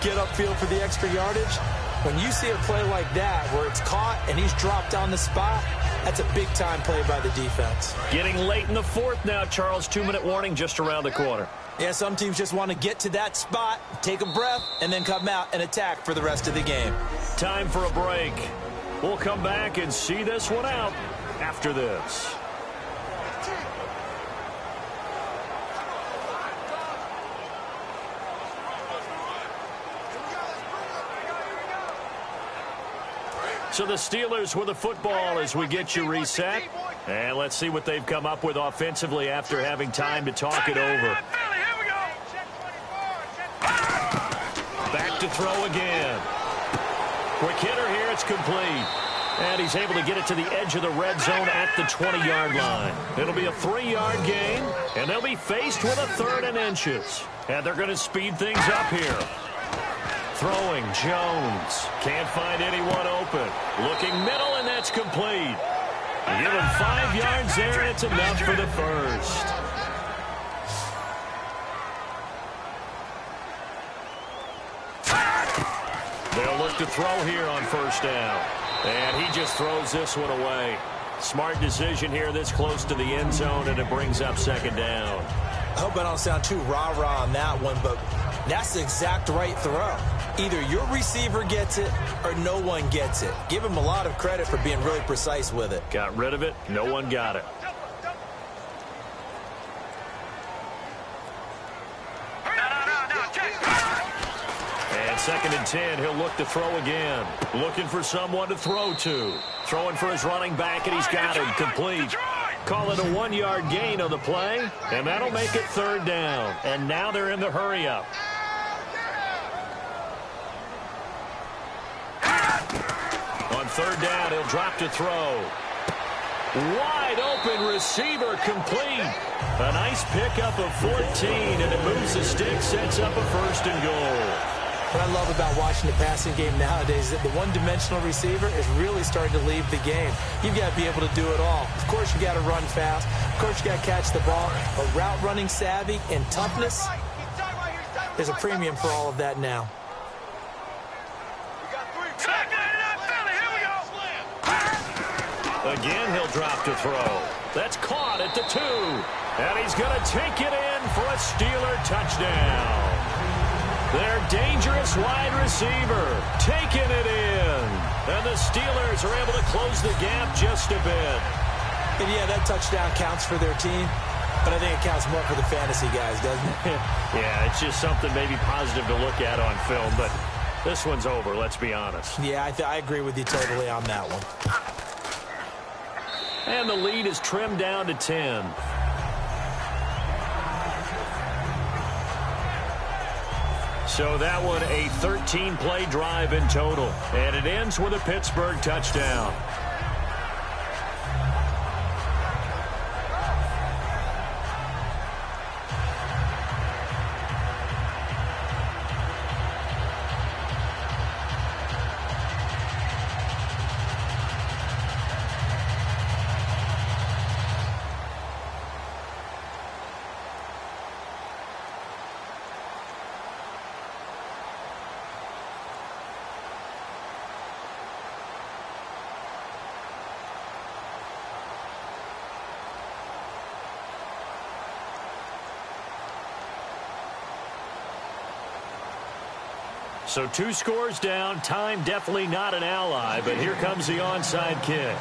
get upfield for the extra yardage, when you see a play like that where it's caught and he's dropped on the spot, that's a big-time play by the defense. Getting late in the fourth now, Charles. 2-minute warning just around the corner. Yeah, some teams just want to get to that spot, take a breath, and then come out and attack for the rest of the game. Time for a break. We'll come back and see this one out after this. So the Steelers with the football as we get you reset. And let's see what they've come up with offensively after having time to talk it over. Back to throw again. Quick hitter here, it's complete. And he's able to get it to the edge of the red zone at the 20-yard line. It'll be a 3-yard gain, and they'll be faced with a 3rd and inches. And they're going to speed things up here. Throwing, Jones. Can't find anyone open. Looking middle, and that's complete. Give him 5 yards there, and it's enough for the first. They'll look to throw here on first down. And he just throws this one away. Smart decision here this close to the end zone, and it brings up 2nd down. I hope I don't sound too rah-rah on that one, but that's the exact right throw. Either your receiver gets it or no one gets it. Give him a lot of credit for being really precise with it. Got rid of it. No one got it. And 2nd and 10, he'll look to throw again. Looking for someone to throw to. Throwing for his running back, and he's got him. Complete. Call it a 1-yard gain on the play, and that'll make it 3rd down. And now they're in the hurry-up. On 3rd down, he'll drop to throw. Wide open receiver complete. A nice pickup of 14, and it moves the stick, sets up a 1st and goal. What I love about watching the passing game nowadays is that the one-dimensional receiver is really starting to leave the game. You've got to be able to do it all. Of course, you got to run fast. Of course, you got to catch the ball. But route running savvy and toughness, there's a premium for all of that now. Again, he'll drop to throw. That's caught at the 2. And he's going to take it in for a Steeler touchdown. Their dangerous wide receiver taking it in. And the Steelers are able to close the gap just a bit. And yeah, that touchdown counts for their team, but I think it counts more for the fantasy guys, doesn't it? Yeah, it's just something maybe positive to look at on film, but this one's over, let's be honest. Yeah, I agree with you totally on that one. And the lead is trimmed down to 10. So that one a 13-play drive in total. And it ends with a Pittsburgh touchdown. So 2 scores down. Time definitely not an ally, but here comes the onside kick.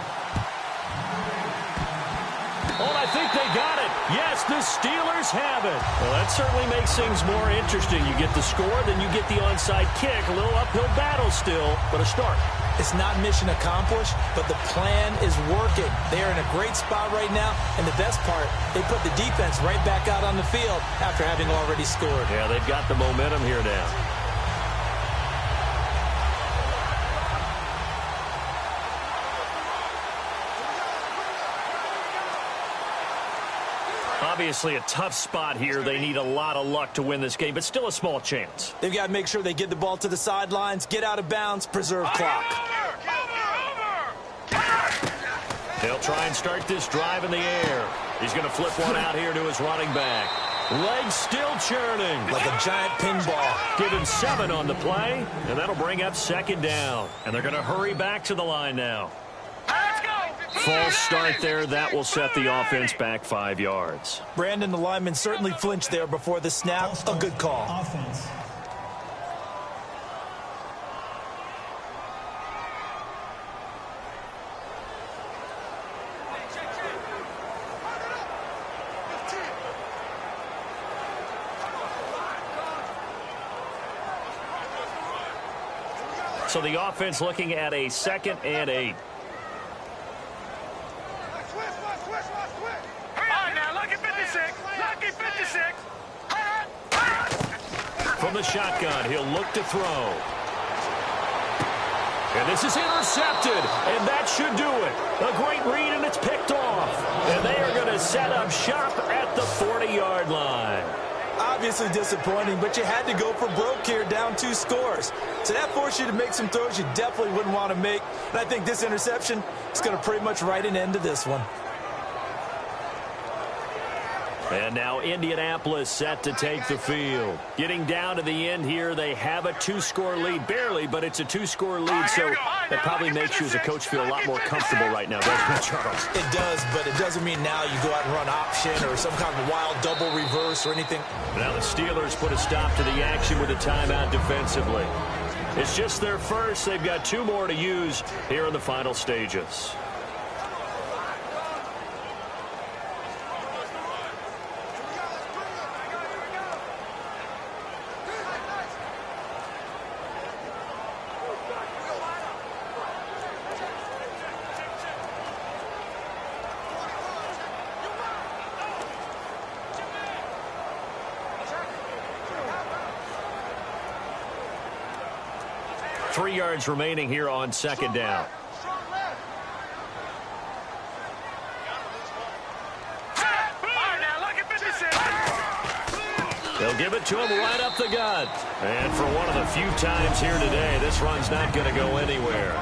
Oh, I think they got it. Yes, the Steelers have it. Well, that certainly makes things more interesting. You get the score, then you get the onside kick. A little uphill battle still, but a start. It's not mission accomplished, but the plan is working. They are in a great spot right now, and the best part, they put the defense right back out on the field after having already scored. Yeah, they've got the momentum here now. Obviously a tough spot here. They need a lot of luck to win this game, but still a small chance. They've got to make sure they get the ball to the sidelines, get out of bounds, preserve clock. They'll try and start this drive in the air. He's going to flip one out here to his running back. Legs still churning. Like a giant pinball. Give him 7 on the play, and that'll bring up 2nd down. And they're going to hurry back to the line now. False start there. That will set the offense back 5 yards. Brandon, the lineman certainly flinched there before the snap. A good call. Offense. So the offense looking at a 2nd and 8. From the shotgun, he'll look to throw. And this is intercepted, and that should do it. A great read, and it's picked off. And they are going to set up shop at the 40-yard line. Obviously disappointing, but you had to go for broke here, down 2 scores. So that forced you to make some throws you definitely wouldn't want to make. And I think this interception is going to pretty much write an end to this one. And now Indianapolis set to take the field. Getting down to the end here, they have a 2-score lead. Barely, but it's a 2-score lead, so that probably makes you as a coach feel a lot more comfortable right now, doesn't it, Charles? It does, but it doesn't mean now you go out and run option or some kind of wild double reverse or anything. Now the Steelers put a stop to the action with a timeout defensively. It's just their first. They've got 2 more to use here in the final stages. Three yards remaining here on 2nd down. They'll give it to him right up the gut. And for one of the few times here today, this run's not going to go anywhere.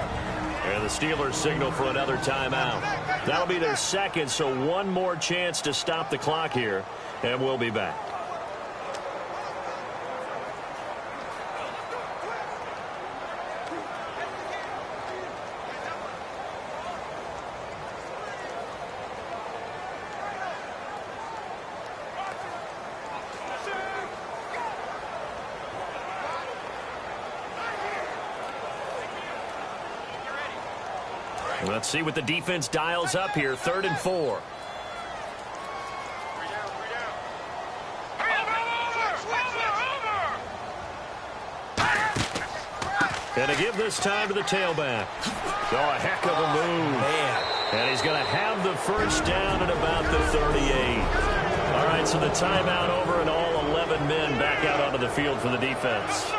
And the Steelers signal for another timeout. That'll be their 2nd, so one more chance to stop the clock here, and we'll be back. Let's see what the defense dials up here. 3rd and 4. And to give this time to the tailback. Oh, a heck of a move. Man. And he's going to have the 1st down at about the 38. All right, so the timeout over and all 11 men back out onto the field for the defense.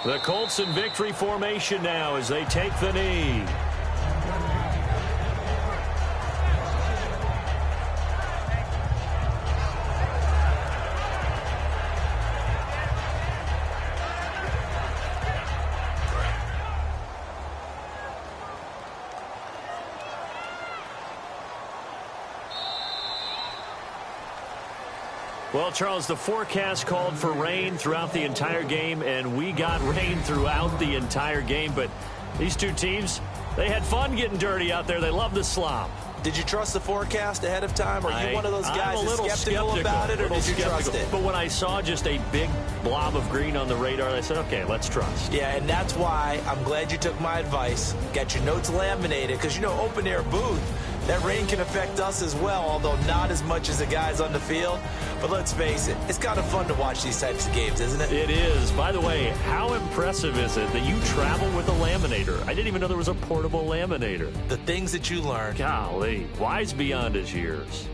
The Colts in victory formation now as they take the knee. Well, Charles, the forecast called for rain throughout the entire game, and we got rain throughout the entire game. But these two teams, they had fun getting dirty out there. They love the slop. Did you trust the forecast ahead of time? Or are you one of those guys I'm a little skeptical about it, or did you trust it? But when I saw just a big blob of green on the radar, I said, okay, let's trust. Yeah, and that's why I'm glad you took my advice. Got your notes laminated, because, you know, open-air booth, that rain can affect us as well, although not as much as the guys on the field. But let's face it, it's kind of fun to watch these types of games, isn't it? It is. By the way, how impressive is it that you travel with a laminator? I didn't even know there was a portable laminator. The things that you learn. Golly, wise beyond his years.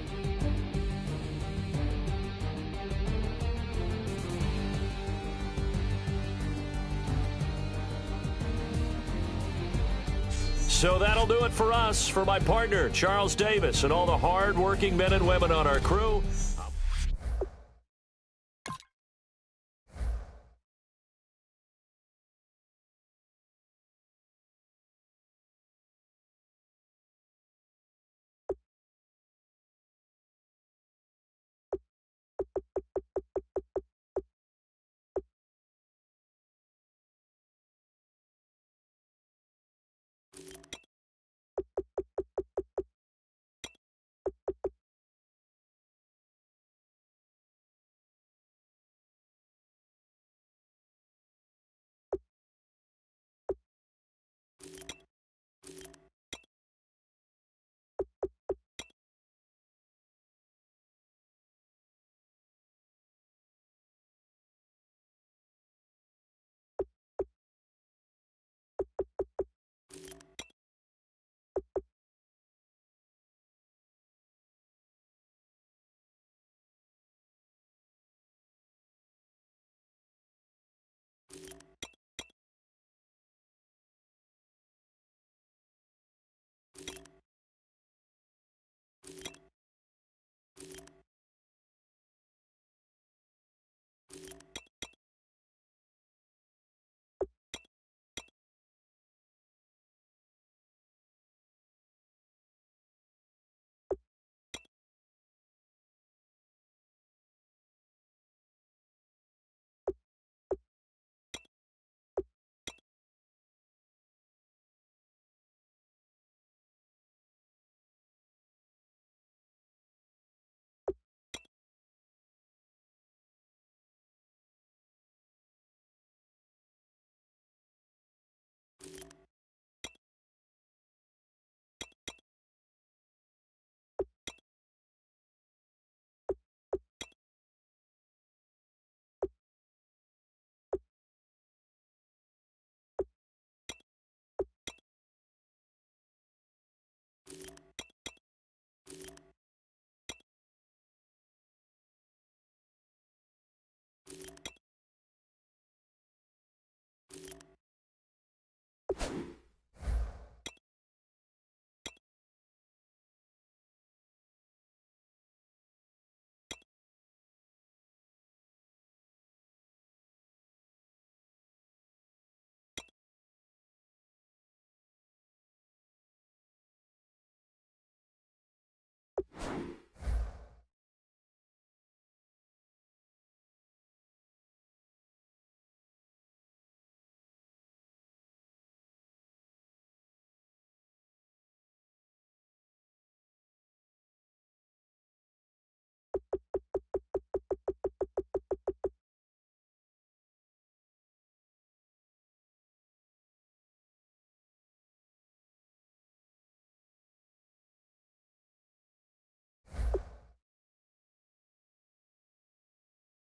So that'll do it for us. For my partner, Charles Davis, and all the hard-working men and women on our crew,